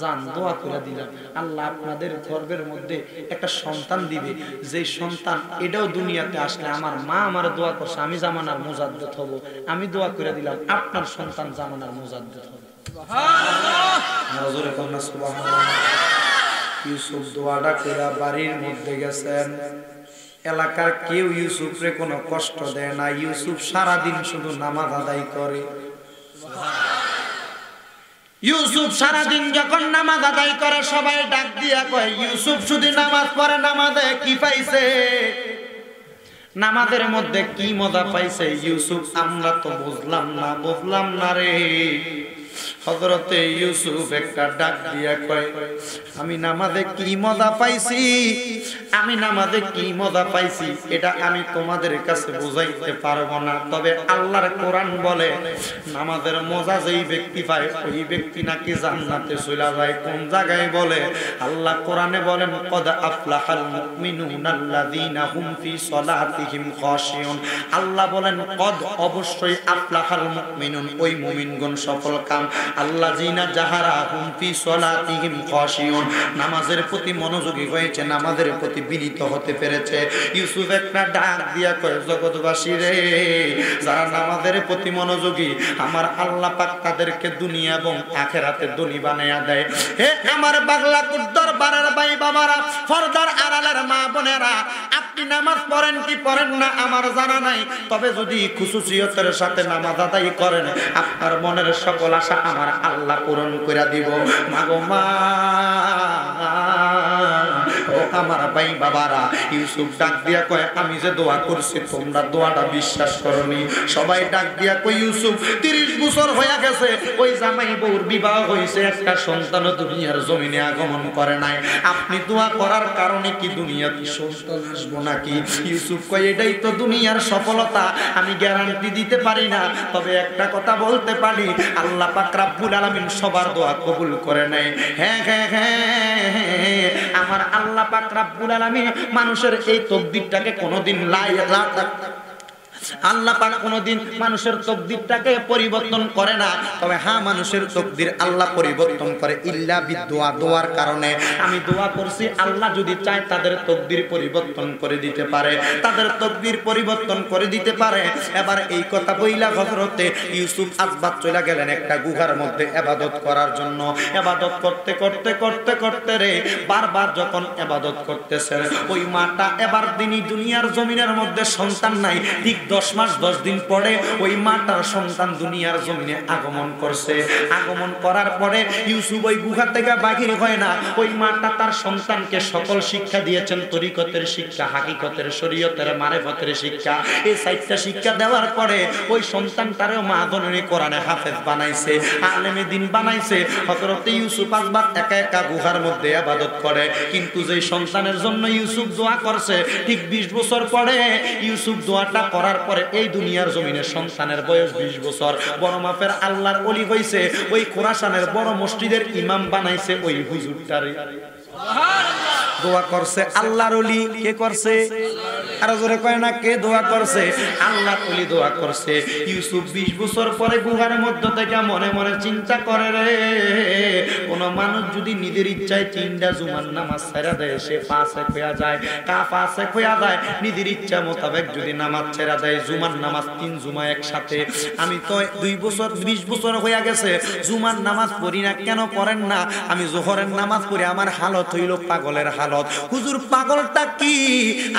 জান দোয়া করে দিলাম, আল্লাহ আপনাদের গর্ভের মধ্যে একটা সন্তান দিবে, যে সন্তান এটাও দুনিয়াতে আসলে আমার মা আমার দোয়া করছে আমি জামানার মুজাদ্দিদ হব, আমি দোয়া করে দিলাম আপনার সন্তান জামানার মুজাদ্দিদ হবে। সুবহানাল্লাহ, আরো জোরে করুন না, সুবহানাল্লাহ। ইউসুফ দোয়াটা করে বাড়ির মধ্যে গেছেন, এলাকার কেউ ইউসুফরে কোনো কষ্ট দেয় না, ইউসুফ সারাদিন শুধু নামাজ আদায় করে। ইউসুফ সারাদিন যখন নামাজ আদায় করে সবাই ডাক দিয়া কয়, ইউসুফ শুধু নামাজ পড়ে, নামাজে কি পাইছে, নামাজের মধ্যে কি মজা পাইছে ইউসুফ আমরা তো বুঝলাম না রে। হযরতে ইউসুফ একটা ডাক দিয়া কয়, আমি নামাজে কি মজা পাইছি, আমি নামাজে কি মজা পাইছি এটা আমি তোমাদের কাছে বুঝাইতে পারবো না, তবে আল্লাহর কোরআন বলে নামাজের মজা যেই ব্যক্তি পায় ওই ব্যক্তি নাকি জান্নাতে চলে যায়। কোন জায়গায় বলে? আল্লাহ কোরআনে বলেন, কদ আফলাহাল মুমিনুনাল্লাযীনা হুম ফি সলাতিহিম খাশিউন। আল্লাহ বলেন কদ, অবশ্যই, আফলাহাল মুমিনুন, ওই মুমিনগণ সফল কাম, আল্লাযীনা যাহারা হুম ফি সলাতিহিম খাশিউন, নামাজের প্রতি মনোযোগী হয়েছে, নামাজের প্রতি বিনীত হতে পেরেছে। ইউসুফ একটা ডাক দিয়া কয়, জগৎবাসী রে, যারা নামাজের প্রতি মনোযোগী আমার আল্লাহ পাক তাদেরকে দুনিয়া এবং আখিরাতে ধনী বানায়া দেয়। হে আমার বাংলা দরবারের ভাই বাবারা, পর্দার আড়ালের মা বোনেরা, আপনি নামাজ পড়েন কি পড়েন না আমার জানা নাই, তবে যদি খুশুসিয়তের সাথে নামাজ আদায় করেন আপনার মনের সকল আশা আমার আল্লাহ পূরণ করে দিব। মাগো মা, ও আমার ভাই বাবারা, ইউসুফ ডাক দিয়া কয় আমি যে দোয়া করছি তোমরা দোয়াটা বিশ্বাস করনি। সবাই ডাক দিয়া কয় ইউসুফ 30 বছর হয়ে গেছে, ওই জামাই বউর বিবাহ হয়েছে, একটা সন্তান দুনিয়ার জমিনে আগমন করে নাই, আপনি দোয়া করার কারণে কি দুনিয়াতে সন্তান আসবো নাকি? ইউসুফ কয় এটাই তো দুনিয়ার সফলতা, আমি গ্যারান্টি দিতে পারি না, তবে একটা কথা বলতে পারি, আল্লাহ পাক রব্বুল আলামিন সবার দোয়া কবুল করে নেয়। হ্যাঁ হ্যাঁ হ্যাঁ, আমার আল্লাহ পাক রব্বুল আলামিন মানুষের এই তকদিরটাকে কোনোদিন আল্লাহ পাক কোনোদিন মানুষের তকদিরটাকে পরিবর্তন করে না, তবে হ্যাঁ মানুষের তকদির আল্লাহ পরিবর্তন করে ইল্লা বিদুয়া, দোয়ার কারণে। আমি দোয়া করছি, আল্লাহ যদি চায় তাদের তকদির পরিবর্তন করে দিতে পারে, তাদের তকদির পরিবর্তন করে দিতে পারে। এবার এই কথা বইলা হযরতে ইউসুফ আসবাত চলে গেলেন একটা গুহার মধ্যে ইবাদত করার জন্য। ইবাদত করতে করতে করতে করতে রে বারবার যখন ইবাদত করতেছেন, ওই মাটা এবার দুনিয়ার জমিনের মধ্যে সন্তান নাই, ঠিক 10 মাস 10 দিন পরে ওই মাটার সন্তান দুনিয়ার জমিনে আগমন করছে। আগমন করার পরে ইউসুফ ওই গুহা থেকে বাহির হয় না, ওই মাটা তার সন্তানকে সকল শিক্ষা দিয়েছেন, তরিকতের শিক্ষা, হাকিকতের, শরীয়তের, মারেফতের শিক্ষা। এই 4টা শিক্ষা দেওয়ার পরে ওই সন্তানটারও মা গণনী কোরআনে হাফেজ বানাইছে, আলেমে দ্বীন বানাইছে। হযরত ইউসুফ আসবাত একা একা গুহার মধ্যে ইবাদত করে, কিন্তু যেই সন্তানের জন্য ইউসুফ দোয়া করছে, ঠিক 20 বছর পরে ইউসুফ দোয়াটা করার পরে এই দুনিয়ার জমিনে সন্তানের বয়স 20 বছর, বড় মাপের আল্লাহর ওলি হইছে, ওই খোরাসানের বড় মসজিদের ইমাম বানাইছে ওই হুজুরটারে। সুবহানাল্লাহ। দোয়া করছে আল্লাহর ওলি, কে করছে? আর জোরে কয় না, কে দোয়া করছে? আল্লাহর ওলি দোয়া করছে। ইউসুফ 20 বছর পরে গুহার মধ্য থেকে মনে মনে চিন্তা করে রে, কোন মানুষ যদি নিজের ইচ্ছায় 3টা জুমার নামাজ ছেড়ে দেয়, সে ফাসিক হয়ে যায়, ফাসিক হয়ে যায়। নিজের ইচ্ছা মোতাবেক যদি নামাজ ছেড়ে দেয়, জুমার নামাজ 3 জুমা একসাথে, আমি তো 2 বছর 20 বছর হয়ে গেছে জুমার নামাজ পড়ি না, কেন পড়েন না? আমি জোহরের নামাজ পড়ি, আমার হালত হইল পাগলের হালত। হুজুর পাগলটা কি?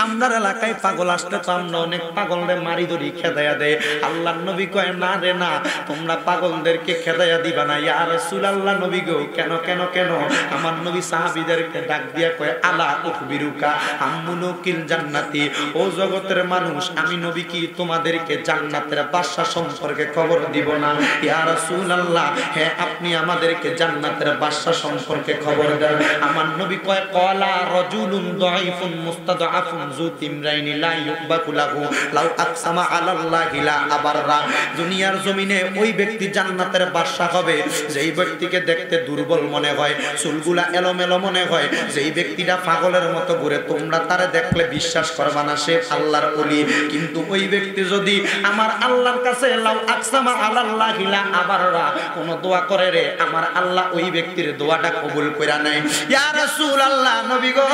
আমরার এলাকায় পাগল আসলে তো আমরা অনেক পাগলরে মারি ধরি খেদায়া দেয়। আল্লাহর নবী কয় না রে না, তোমরা পাগলদেরকে খেদায়া দিবা না। ইয়া রাসূলুল্লাহ, নবী গো কেন কেন কেন? আমার নবী সাহাবীদেরকে ডাক দিয়া কয় আলা উখবিরুকা আম্মুনুকিল জান্নাতি, ও জগতের মানুষ, আমি নবী কি তোমাদেরকে জান্নাতের বাদশা সম্পর্কে খবর দিব না? ইয়া রাসূলুল্লাহ, হ্যাঁ আপনি আমাদেরকে জান্নাতের বাদশা সম্পর্কে খবর দেন। আমার নবী কয় ক্বালা রাজুলুন দাঈফুন মুস্তাদআফুন যু তিমরাইনি লা ইউবাকু লাহু লাউ আকসামা আলাল্লাহি লা আবাররা। দুনিয়ার জমিনে ওই ব্যক্তি জান্নাতের বাদশা হবে যেই ব্যক্তিকে দেখতে দুর্বল মনে হয়, চুলগুলা এলোমেলো মনে হয়, যেই ব্যক্তিটা পাগলের মতো ঘুরে, তোমরা তারে দেখলে বিশ্বাস করবা না সে আল্লাহর ওলি। কিন্তু ওই ব্যক্তি যদি আমার আল্লাহর কাছে লাউ আকসামা আলাল্লাহি লা আবাররা কোন দোয়া করে রে, আমার আল্লাহ ওই ব্যক্তির দোয়াটা কবুল কইরা নেয়। ইয়া রাসূলুল্লাহ, নবী গো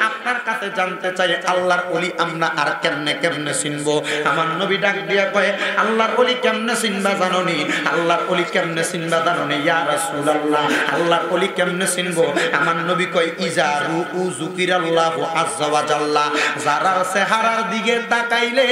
আপনার কাছে জানতে চাই আল্লাহর ওলি আমরা আর কেমনে কেমনে চিনবো? আমার নবী ডাক দিয়া কয় আল্লাহর ওলি কেমনে চিনবা জানোনি? আল্লাহর ওলি কেমনে চিনবা জানোনি? ইয়া রাসূলুল্লাহ, আল্লাহর ওলি কেমনে চিনবো? আমার নবী কয় ইজারু যুকিরাল্লাহু আযজা ওয়া জাল্লা, যারা চেহারার দিকে তাকাইলে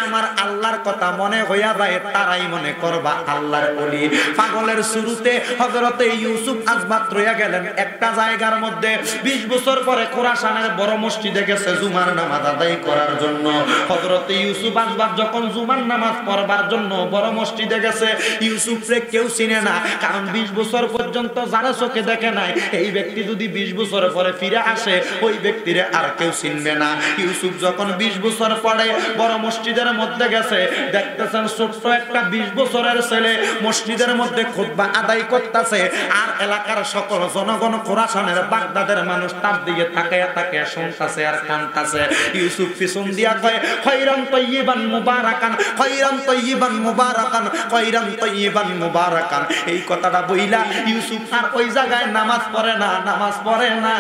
আমার আল্লাহর কথা মনে হইয়া যায়, তারাই মনে করবা আল্লাহর ওলি। পাগলের শুরুতে হযরত ইউসুফ আসবাত রইয়া গেলেন একটা জায়গার মধ্যে। 20 বছর পরে খোরাসানের বড় মসজিদে গেছে জুমার নামাজ আদায় করার জন্য। হযরত ইউসুফ আসবাত যখন জুমার নামাজ পড়বার জন্য বড় মসজিদে গেছে, ইউসুফরে কেউ চিনে না, কারণ 20 বছর পর্যন্ত যারা চোখে দেখে নাই, এই ব্যক্তি যদি 20 বছর পরে ফিরে আসে, ওই ব্যক্তিরে আর কেউ চিনবে না। ইউসুফ যখন 20 বছর পরে বড় মসজিদের মধ্যে গেছে, দেখতেছেন ছোট্ট একটা 20 বছরের ছেলে মসজিদের মধ্যে খুতবা আদায় করতেছে, আর এলাকার সকল জনগণ খোরাসানের বাগদাদের মানুষ তার দিকে তাকায়া তাকায়া শুনতাছে আর কানতাছে। ইউসুফ পিছন দিয়া কয় খায়রান তাইয়িবান মুবারাকান, খায়রান তাইয়িবান মুবারাকান, খায়রান তাইয়িবান মুবারাকান। এই কথাটা বইলা ইউসুফ আর ওই জায়গায় নামাজ পড়ে না, নামাজ পড়ে না।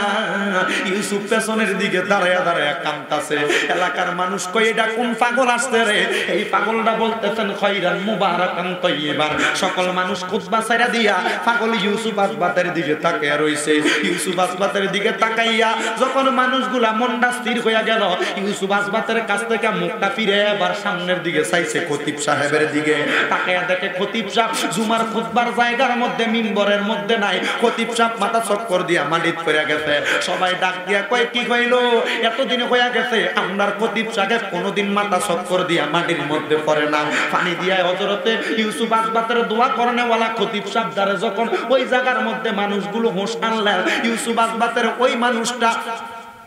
ইউসুফ পেছনের দিকে দাঁড়ায়া দাঁড়ায়া কানতাছে। এলাকার মানুষ কয় এটা কোন পাগল আসছে রে? এই পাগলটা বলতেছেন খায়রান মুবারাকান তাইয়িবান। সকল মানুষ খুতবা ছাইরা দিয়া পাগল ইউসুফ আসবাতের দিকে তাকায়া রইছে। ইউসুফ আসবাতের দিকে তাকাইয়া যখন মানুষগুলা মনটা স্থির হইয়া গেল, ইউসুফ আসবাতের কাছ থেকে মুখটা ফিরে এবার সামনের দিকে চাইছে খতিব সাহেবের দিকে। তাকায়া দেখে খতিব সাহেব জুমার খুতবার জায়গার মধ্যে মিম্বরের মধ্যে নাই। খতিব সাহেব মাথা চক্কর দিয়া মাটিত পড়ে গেছে। সবাই ডাক দিয়া কয় কি কইলো, এতদিন হয়ে গেছে আপনার খতিব সাহেব কোনোদিন মাথা চক্কর দিয়া মাটির মধ্যে পড়ে না। পানি দিয়া হযরতে ইউসুফ আসবাতের দোয়া করনেওয়ালা খতিব সাহেব দারে যখন ওই জায়গার মধ্যে মানুষগুলো হোশ আনলেন, ইউসুফ আসবাতের ওই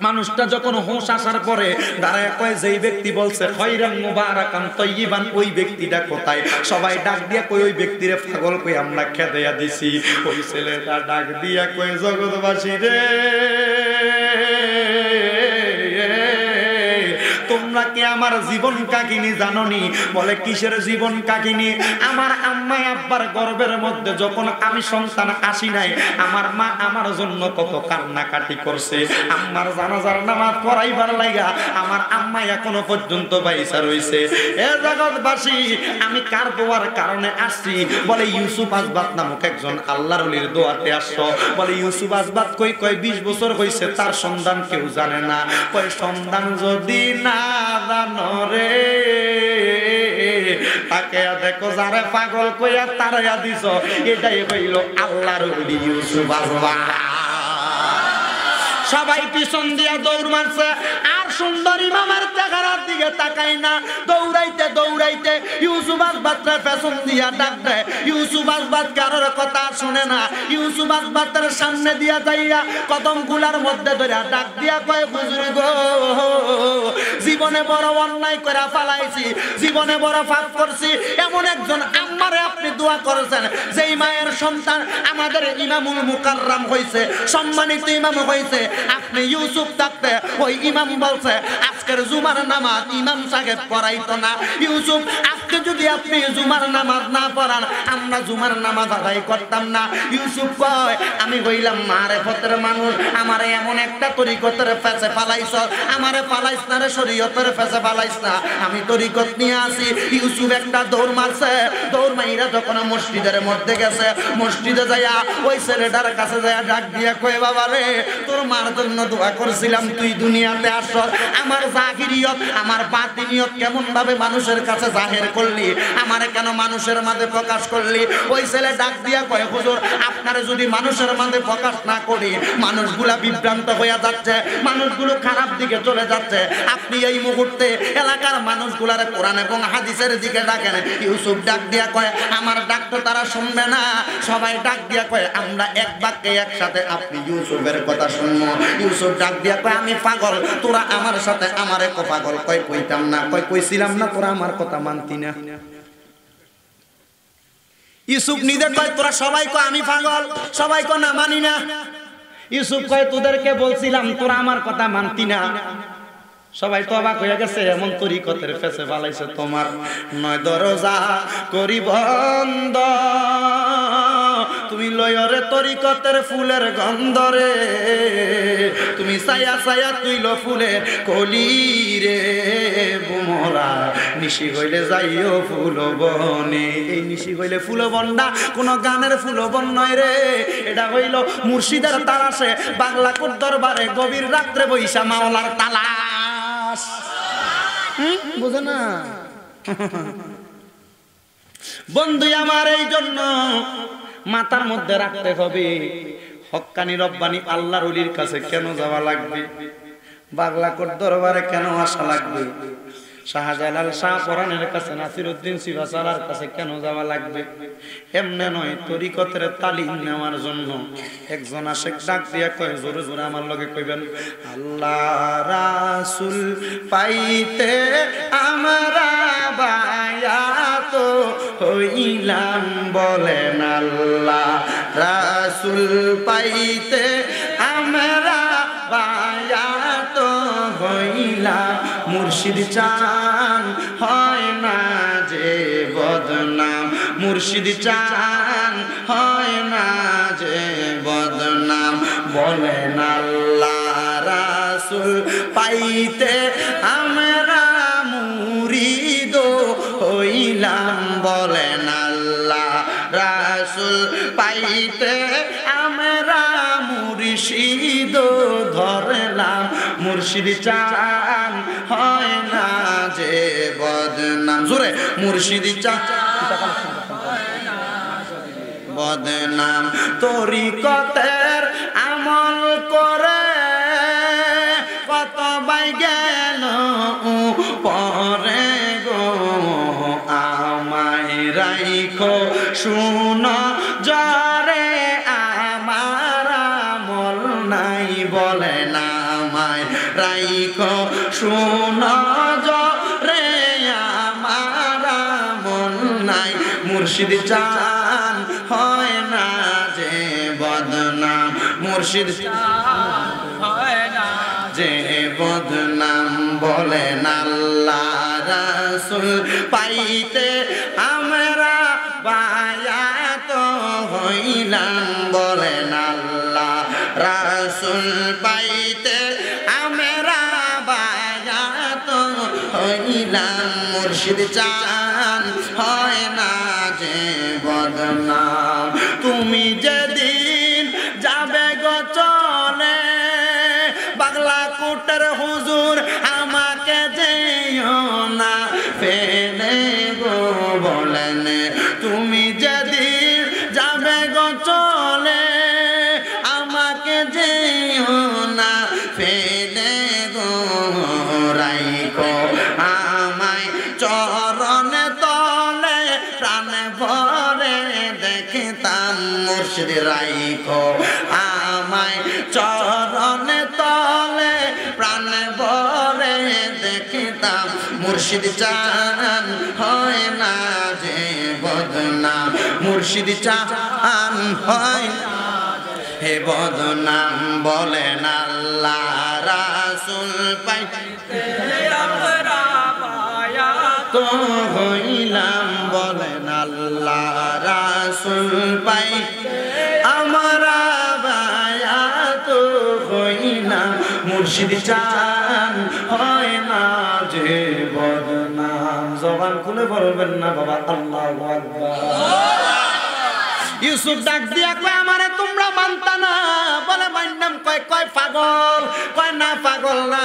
মানুষটা যখন হোশ আসার পরে দাঁড়ায় কয় যেই ব্যক্তি বলছে খয়রান মুবারাকান তাইয়িবান, ওই ব্যক্তিটা কোথায়? সবাই ডাক দিয়া কয় ওই ব্যক্তিরে পাগল কই আমরা খেদাইয়া দিছি। ওই ছেলেটা ডাক দিয়া কয় জগৎবাসী রে, তোমরা কি আমার জীবন কাহিনী জানোনি? বলে কিসের জীবন কাহিনী? আমার আম্মা আব্বার গর্ভের মধ্যে যখন আমি সন্তান আসি নাই, আমার মা আমার জন্য কত কান্নাকাটি করছে। আম্মার জানাজার নামাজ পড়াইবার লাগা আমার আম্মা এখনো পর্যন্ত বাইসা রইছে। এ জগৎবাসী, আমি কার দোয়ার কারণে আসছি? বলে ইউসুফ আসবাত নামক একজন আল্লাহর ওলির দোয়াতে আসছো। বলে ইউসুফ আসবাত কই 20 বছর হইছে তার সন্তান কেউ জানে না। কয় সন্তান যদি না জানো রে, তাকে দেখো যারে পাগল কইয়া তারাইয়া দিছ, এটাই হইল আল্লাহর ওলি ইউসুফ আসবাত। সবাই পিছন দিয়া দৌড় মারছে, আর সুন্দর ইমামের চেহারার দিকে তাকাই না। দৌড়াইতে দৌড়াইতে ইউসুফ আসবাতের পেছন দিয়া ডাক দেয়। ইউসুফ আসবাত কারোর কথা শুনে না। ইউসুফ আসবাতের সামনে দিয়া যাইয়া কদম গুলার মধ্যে ধরে ডাক দিয়া কয় হুজুর গো, জীবনে বড় অন্যায় করে ফালাইছি, জীবনে বড় পাপ করছি। এমন একজন আম্মারে আপনি দোয়া করেছেন যেই মায়ের সন্তান আমাদের ইমামুল মুকাররম হইছে, সম্মানিত ইমাম হইছে। আপনি ইউসুফ থাকতে ওই ইমাম বলছে আজকের জুমার নামাজ ইমাম সাহেব পড়াইতো না। ইউসুফ আজকে যদি আপনি জুমার নামাজ না পড়ান, আমরা জুমার নামাজ আদায় করতাম না। ইউসুফ কয় আমি হইলাম মারেফতের মানুষ, আমারে এমন একটা তরিকতের পেছে ফালাইছ, আমারে ফালাইছ না রে, শরীয়তের পেছে ফালাইছ না, আমি তরিকত নিয়ে আসি। ইউসুফ একটা দৌড় মারছে। দৌড় মাইরা যখন মসজিদের মধ্যে গেছে, মসজিদে যাইয়া ওই ছেলেটার কাছে যাইয়া ডাক দিয়া কয় বাবা রে, তোর মার জন্য দোয়া করছিলাম, তুই দুনিয়াতে আসছ, আমার জাহিরিয়ত আমার বাতিনিয়ত কেমন ভাবে মানুষের কাছে জাহির করলি, আমারে কেন মানুষের মাঝে প্রকাশ করলি? ওই ছেলে ডাক দিয়া কয় হুজুর, আপনারে যদি মানুষের মাঝে প্রকাশ না করি, মানুষগুলা বিভ্রান্ত হয়ে যাচ্ছে, মানুষগুলো খারাপ দিকে চলে যাচ্ছে। আপনি এই মুহূর্তে এলাকার মানুষগুলারে কোরআন এবং হাদিসের দিকে ডাকেন। ইউসুফ ডাক দিয়া কয় আমার ডাক তো তারা শুনবে না। সবাই ডাক দিয়া কয় আমরা এক বাক্যে একসাথে আপনি ইউসুফের কথা শুনবো। ইউসুফ ডাক দিয়া কয় আমি পাগল, তোরা আমার সাথে আমারে কো পাগল কয় কইতাম না, কয় কইছিলাম না তোরা আমার কথা মানতি না। ইউসুফ নিজে কয় তোরা সবাই কয় আমি পাগল, সবাই কয় না মানি না। ইউসুফ কয় তোদেরকে বলছিলাম তোরা আমার কথা মানতি না। সবাই তো অবাক হয়ে গেছে, এমন তরিকতের ফেসে ফালাইছে তোমার। 9 দরজা করি বন্ধ, তুমি লয়রে তরিকতের ফুলের গন্ধরে, তুমি ছায়া ছায়া তুইল ফুলের কলি রে বুমরা, নিশি হইলে যাইও ফুল বনে। এই নিশি হইলে ফুল বনটা কোন গানের ফুল বন নয় রে, এটা হইল মুর্শিদের তালাশে বাংলাকোট দরবারে গভীর রাত্রে বৈশা মাওলার তালাশ। বুঝে না বন্ধু আমার, এই জন্য মাথার মধ্যে রাখতে হবে হক্কানি রব্বানি আল্লাহর ওলির কাছে কেন যাওয়া লাগবে, বাংলাকোট দরবারে কেন আসা লাগবে, শাহজালাল শাহ পরানের কাছে, নাসিরউদ্দিন সিভাসালার কাছে কেন যাওয়া লাগবে? এমনে নয়, তরিকতের তালিম নেওয়ার জন্য একজন আশেক ডাক দিয়া কয় জোরে জোরে আমার লগে কইবেন আল্লাহ রাসূল পাইতে আমরা বায়াত হইলাম, বলেন আল্লাহ রাসূল পাইতে আমরা বায়াত হইলাম, মুর্শিদ চান হয় না যে বদনাম, মুর্শিদ চান হয় না যে বদনাম, বলেন আল্লাহ রাসূল পাইতে আমরা মুরিদ হইলাম, বলেন আল্লাহ রাসূল পাইতে আমরা মুর্শিদ ধরলাম মুর্শিদ চান হয় না যে বদনাম জোরে মুর্শিদ চান বদনাম তরিকতের আমল করে কত বাই গেল পরে গো আমায় রাইখো শুনো জরে আমার আমল নাই বলে না আমায় রাইখো শুনো জরে আমার আমল নাই মুর্শিদ চান হয় না যে বদনাম মুর্শিদ হয় না যে বদনাম বলেন আল্লাহ রাসূল পাইতে আমরা বায়াত হইলাম বলেন আল্লাহ রাসূল পাইতে আমরা বায়াত হইলাম মুর্শিদ চান হয় না যে বদনাম তুমি যেদিন যাবে গো চলে বাংলা কোটের হুজুর আমাকে যেও না ফেলে গো বলেন তুমি যেদিন যাবে গো চলে আমাকে যেও না ফেলে গো রাইখো আমায় চরণ তলে প্রাণ ভরে দেখতাম মুর্শিদ রাইখো আমায় চরণ তলে প্রাণ ভরে দেখতাম মুর্শিদ চান হয় না যে বদনাম মুর্শিদ চান হয় হে বদনাম বলেন আল্লাহ রাসূল পাইতে আমরা বায়াত হইলাম বলেন আল্লাহ রাসূল পাইতে আমরা বায়াত হইলাম মুর্শিদ চান হয় না যে বদনাম জবান খুলে বলবেন না বাবা আল্লাহু আকবার ইউসুফ ডাক দিয়া কয় আমারে তোমরা মানতা না বলে মানলাম কয় কয় পাগল কয় না পাগল না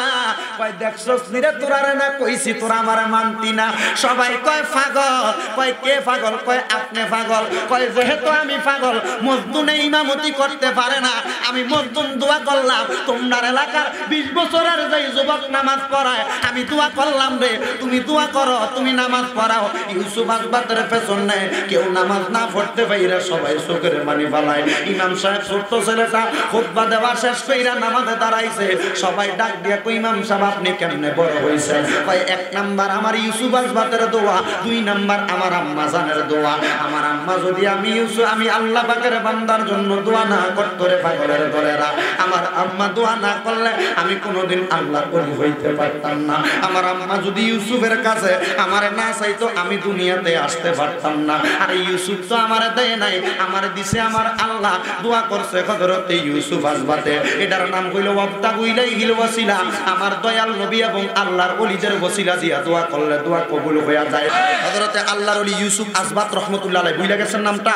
কয় দেখছস নিরে তোরারে না কইছি তোরা আমারে মানতি না সবাই কয় পাগল কয় কে পাগল কয় আপনি পাগল কয় যেহেতু আমি পাগল মজদুনে ইমামতি করতে পারে না আমি মজদুন দোয়া করলাম তোমার এলাকার 20 বছরের যেই যুবক নামাজ পড়ায় আমি দোয়া করলাম রে তুমি দোয়া করো তুমি নামাজ পড়াও ইউসুফ আসবাতের পেছনে কেউ নামাজ না পড়তে পাইরা সবাই চোখের পানি ফালায় ইমাম সাহেব ছোট্ট ছেলেটা খুতবা দেওয়া শেষ কইরা নামাজে দাঁড়াইছে সবাই ডাক দিয়া কই ইমাম সাহেব আপনি কেমনে বড় হইছেন কয় 1 নাম্বার আমার ইউসুফ আসবাতের দোয়া 2 নাম্বার আমার আম্মা জানের দোয়া আমার আম্মা যদি আমি ইউসুফ আমি আল্লাহ পাকের বান্দার জন্য দোয়া না করতে রে পাগলের দলেরা আমার আম্মা দোয়া না করলে আমি কোনোদিন আল্লাহর ওলি হইতে পারতাম না আমার আম্মা যদি ইউসুফের কাছে আমারে না চাইতো আমি দুনিয়াতে আসতে পারতাম না আর ইউসুফ তো আমারে দেয় নাই আমার দিছে আমার আল্লাহ দোয়া করছে হযরত ইউসুফ আসবাতে এটার নাম হইল ওয়াবতাগু ইলাইহিল ওয়াসিলা আমার দয়াল নবী এবং আল্লাহর ওলিদের ওসিলা দিয়া দোয়া করলে দোয়া কবুল হয়ে যায় হযরত আল্লাহর ওলি ইউসুফ আসবাত রাহমাতুল্লাহ আলাইহি ভুলে গেছেন নামটা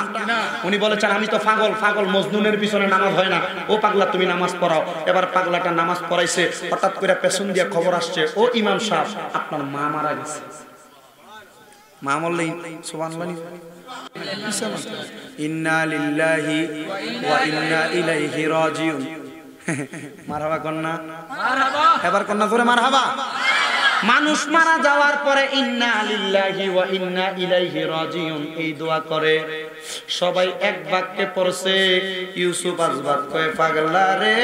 উনি বলেছেন আমি তো পাগল পাগল মজনুনের পিছনে নামাজ হয় না ও পাগলা তুমি নামাজ পড়াও এবার পাগলাটা নামাজ পড়াইছে হঠাৎ করে পেছন দিয়া খবর আসছে ও ইমাম সাহেব আপনার মা মারা গেছে মা বললে সুবহানাল্লাহ ইন্না লিল্লাহি ওয়া ইন্না ইলাইহি রাজিউন মারহাবা কন্না মারহাবা এবার কন্না জোরে মারহাবা মানুষ মারা যাওয়ার পরে ইন্না লিল্লাহি ওয়া ইন্না ইলাইহি রাজিউন এই দোয়া করে সবাই এক বাক্যে পড়ছে ইউসুফ আসবাত কয় পাগলা রে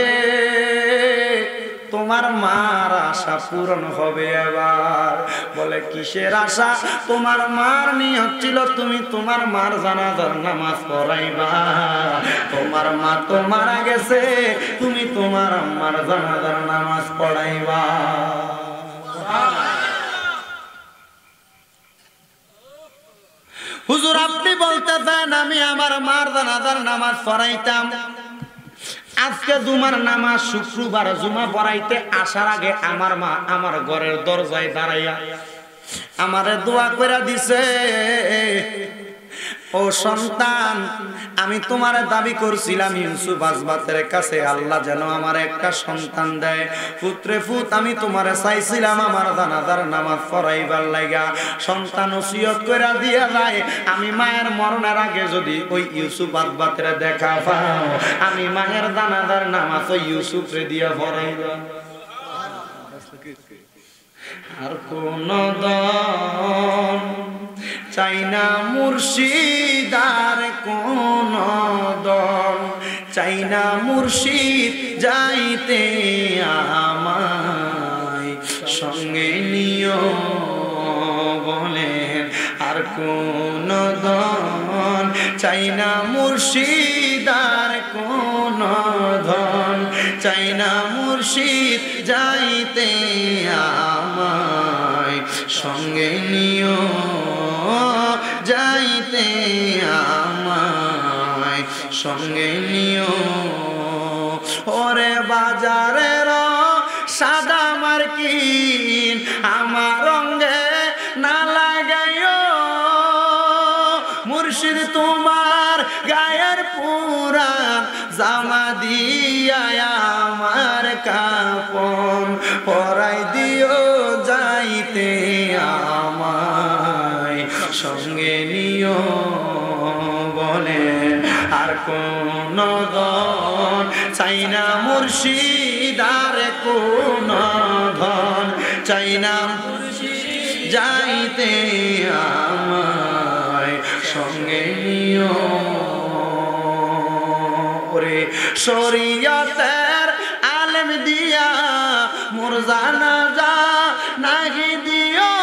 তোমার মার আশা পূরণ হবে এবার বলে কিসের আশা তোমার মার নিয়ত ছিল তুমি তোমার মার জানাজার নামাজ পড়াইবা তোমার মা তো মারা গেছে তুমি তোমার আম্মার জানাজার নামাজ পড়াইবা হুজুর আপনি বলতেছেন আমি আমার মার জানাজার নামাজ পড়াইতাম আজকে জুমার নামাজ শুক্রবার জুমা পড়াইতে আসার আগে আমার মা আমার ঘরের দরজায় দাঁড়াইয়া আমারে দোয়া করে দিছে ও সন্তান, আমি তোমার দাবি করছিলাম ইউসুফ আসবাতের কাছে আল্লাহ যেন আমার একটা সন্তান দেয়। পুত্রে পুত, আমি তোমার চাইছিলাম আমার জানাজার নামাজ পড়াইবার লাগা। সন্তান ওসিয়ত কইরা দিয়া যায়, আমি মায়ের মরণের আগে যদি ওই ইউসুফ আসবাতের দেখা পাও, আমি মায়ের জানাজার নামাজ ওই ইউসুফরে দিয়া পড়াইব। আর কোন দন চাই না মুর্শিদ, আর কোন দল চাই না মুর্শিদ, যাইতে আমায় সঙ্গে নিও বলেন। আর কোন দল চাই না মুর্শিদ, আর কোন ধন চাই না মুর্শিদ, যাইতে আমায় সঙ্গে নিও, যাইতে আমায় সঙ্গে নিও। ওরে বাজারের সাদা মার্কিন আমার রঙে না লাগাইও, মুর্শিদ তোমার গায়ের পুরান জামা দিয়া আমার কাপন পরাই দিও, যাইতে আমায় সঙ্গে নিও বলেন। আর কোন ধন চাই না মুর্শিদ, আর কোন ধন চাই না মুর্শিদ, যাইতে আমায় সঙ্গে নিও। ওরে শরীয়তের আলেম দিয়া মোর জানাজা নাহি দিও,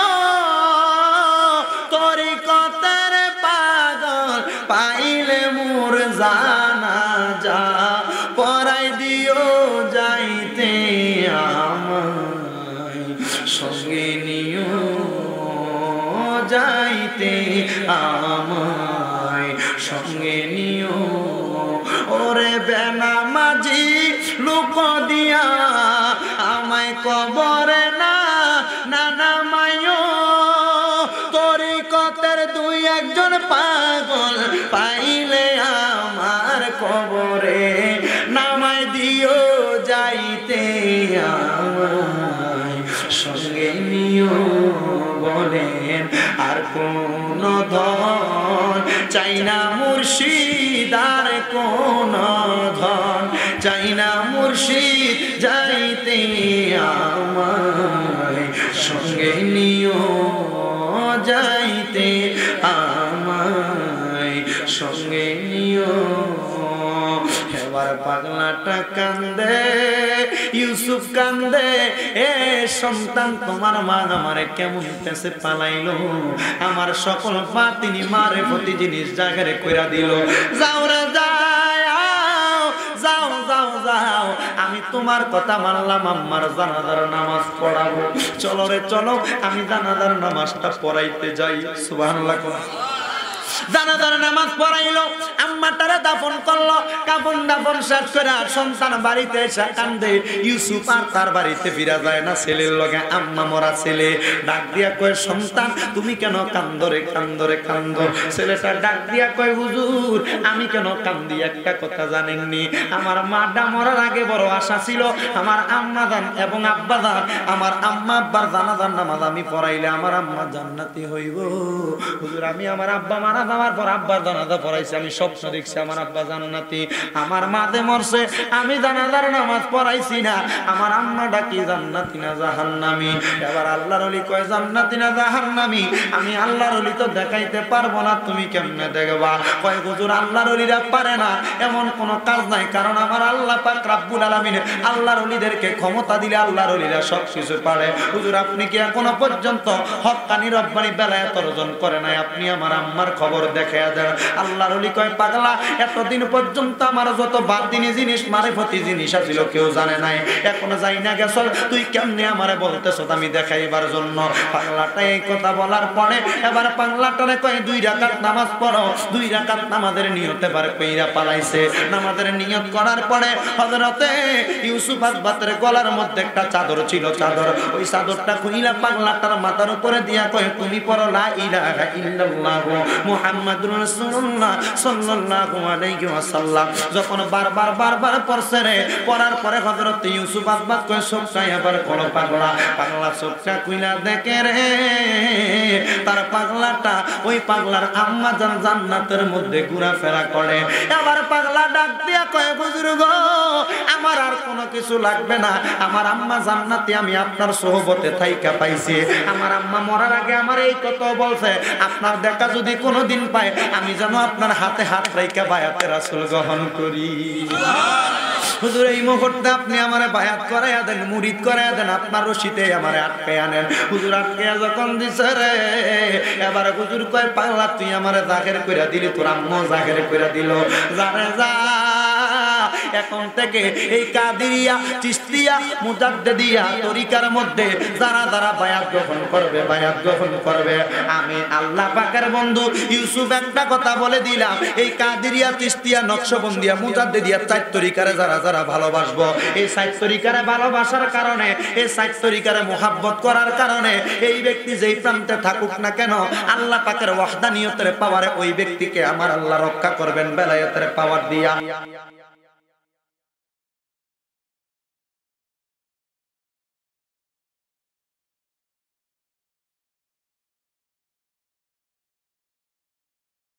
তরিকতের পাগল পাইলে মোর জানাজা পরাই দিও, যাইতে আমায় সঙ্গে নিও, যাইতে আমায় সঙ্গে নিও। ওরে বেনামাজি লোক দিয়া আমায় কবরে না নামায়ো, তরিকতের দুই একজন পাগল পাইলে আমার কবরে নামাই দিও, যাইতে আমায় সঙ্গে নিও বলেন। আর কোন ধন চাই না মুর্শিদ, আর কোন ধন চাই না মুর্শিদ, যাইতে আমায় সঙ্গে নিও, যাইতে আমায় সঙ্গে নিও। এবার পাগলাটা কান্দে, ইউসুফ কান্দে, এ সন্তান তোমার মা আমারে কেমন পেছে পালাইলো, আমার সকল পা তিনি মারে প্রতি জিনিস জায়গায় কইরা দিল। যাও রে যাও, যাও যাও যাও, আমি তোমার কথা মানলাম, আমার জানাজার নামাজ পড়াবো। চলো রে চলো, আমি জানাজার নামাজটা পড়াইতে যাই। সুবহানাল্লাহ। জানাজার নামাজ পড়াইলো, আম্মা তারা দাফন করলো, কাফন দাফন শেষ করে সন্তান বাড়িতে এসে কান্দে। ইউসুফ আর তার বাড়িতে ফিরা যায় না, ছেলের লগে আম্মা মরা ছেলে ডাক দিয়া কয়, সন্তান তুমি কেন কান্দরে কান্দরে কান্দ? ছেলেটা ডাক দিয়া কয়, হুজুর আমি কেন কান্দি একটা কথা জানেননি, আমার মাটা মরার আগে বড় আশা ছিল আমার আম্মা জান এবং আব্বা জান, আমার আম্মা আব্বার জানাজার নামাজ আমি পড়াইলে আমার আম্মা জান্নাতি হইব। হুজুর আমি আমার আব্বা মারা যাওয়ার পর আব্বার জানাজা পড়াইছি, আমি স্বপ্ন দেখছি আমার আব্বা জান্নাতি, আমার মা যে মরছে আমি জানাজার নামাজ পড়াইছি না, আমার আম্মা ডাকি জান্নাতি না জাহান্নামী। এবার আল্লাহর ওলি কয়, জান্নাতি না জাহান্নামী আমি আল্লাহর ওলি তো দেখাইতে পারবো না, তুমি কেমনে দেখবা? কয় হুজুর আল্লাহর ওলিরা পারে না এমন কোন কাজ নাই, কারণ আমার আল্লাহ পাক রব্বুল আলামিন আল্লাহর ওলিদেরকে ক্ষমতা দিলে আল্লাহর ওলিরা সবকিছু পারে। হুজুর আপনি কি এখনো পর্যন্ত হক্কানি রব্বানি বেলায়েত অর্জন করে নাই? আপনি আমার আম্মার খবর দেখায়া দেন। আল্লাহর ওলি কয়, পাগলা এতদিন পর্যন্ত আমার যত বাতিনি জিনিস মারিফতি জিনিস আছিল কেউ জানে নাই, এখনো যাই না গেছ, তুই কেমনে আমারে বলতেছ আমি দেখাইবার জন্য। পাগলাটা এই কথা বলার পরে এবার পাগলাটারে কয় 2 রাকাত নামাজ পড়ো। 2 রাকাত নামাজের নিয়তে বার কইরা পালাইছে। নামাজের নিয়ত করার পরে হযরতে ইউসুফ আসবাতের গলার মধ্যে একটা চাদর ছিল, চাদর, ওই চাদরটা খুইলা পাগলাটার মাথার উপরে দিয়া কয় তুমি পড়ো লা ইলাহা ইল্লাল্লাহ মুহাম্মাদুর রাসূলুল্লাহ সাল্লাল্লাহু আলাইহি ওয়াসাল্লাম। যখন বারবার পড়ছে রে, পড়ার পরে হযরত ইউসুফ আসবাত কয় চোখটা এবার খোলো পাগলা। পাগলা চোখটা খুইলা দেখে রে তার পাগলাটা, ওই পাগলার আম্মা জান জান্নাতের মধ্যে ঘোরাফেরা করে। এবার পাগলা ডাক দিয়া কয় হুজুর গো, আমার আর কোনো কিছু লাগবে না, আমার আম্মা জান্নাতে আমি আপনার সোহবতে থাইকা পাইছি। আমার আম্মা মরার আগে আমার এই কথা বলছে, আপনার দেখা যদি কোনোদিন পায় আমি যেন আপনার হাতে হাত রাইখা বায়াতে রাসূল গ্রহণ করি। হুজুর এই মুহূর্তে আপনি আমারে বায়াত করাইয়া দেন, মুরিদ করাইয়া দেন, আপনার রশিতে আমারে আটকে আনেন। হুজুর আটকে যখন দিছে রে, এবার হুজুর কয় পাগলা তুই আমারে জাহের কইরা দিলি, তোর আম্মা জাহের কইরা দিল, জানে যা এখন থেকে এই কাদিরিয়া চিশতিয়া মুজাদ্দিদিয়া তরিকার মধ্যে যারা যারা বায়াত গ্রহণ করবে, বায়াত গ্রহণ করবে। আমি আল্লাহ পাকের বন্ধু ইউসুফ একটা কথা বলে দিলাম, এই কাদিরিয়া চিশতিয়া নকশবন্দিয়া মুজাদ্দিদিয়া 4 তরিকারে যারা যারা ভালোবাসবো, এই 4 তরিকারে ভালোবাসার কারণে, এই 4 তরিকারে মুহাব্বত করার কারণে এই ব্যক্তি যেই প্রান্তে থাকুক না কেন আল্লাহ পাকের ওয়াহদানিয়তের পাওয়ারে ওই ব্যক্তিকে আমার আল্লাহ রক্ষা করবেন বেলায়েতের পাওয়ার দিয়া।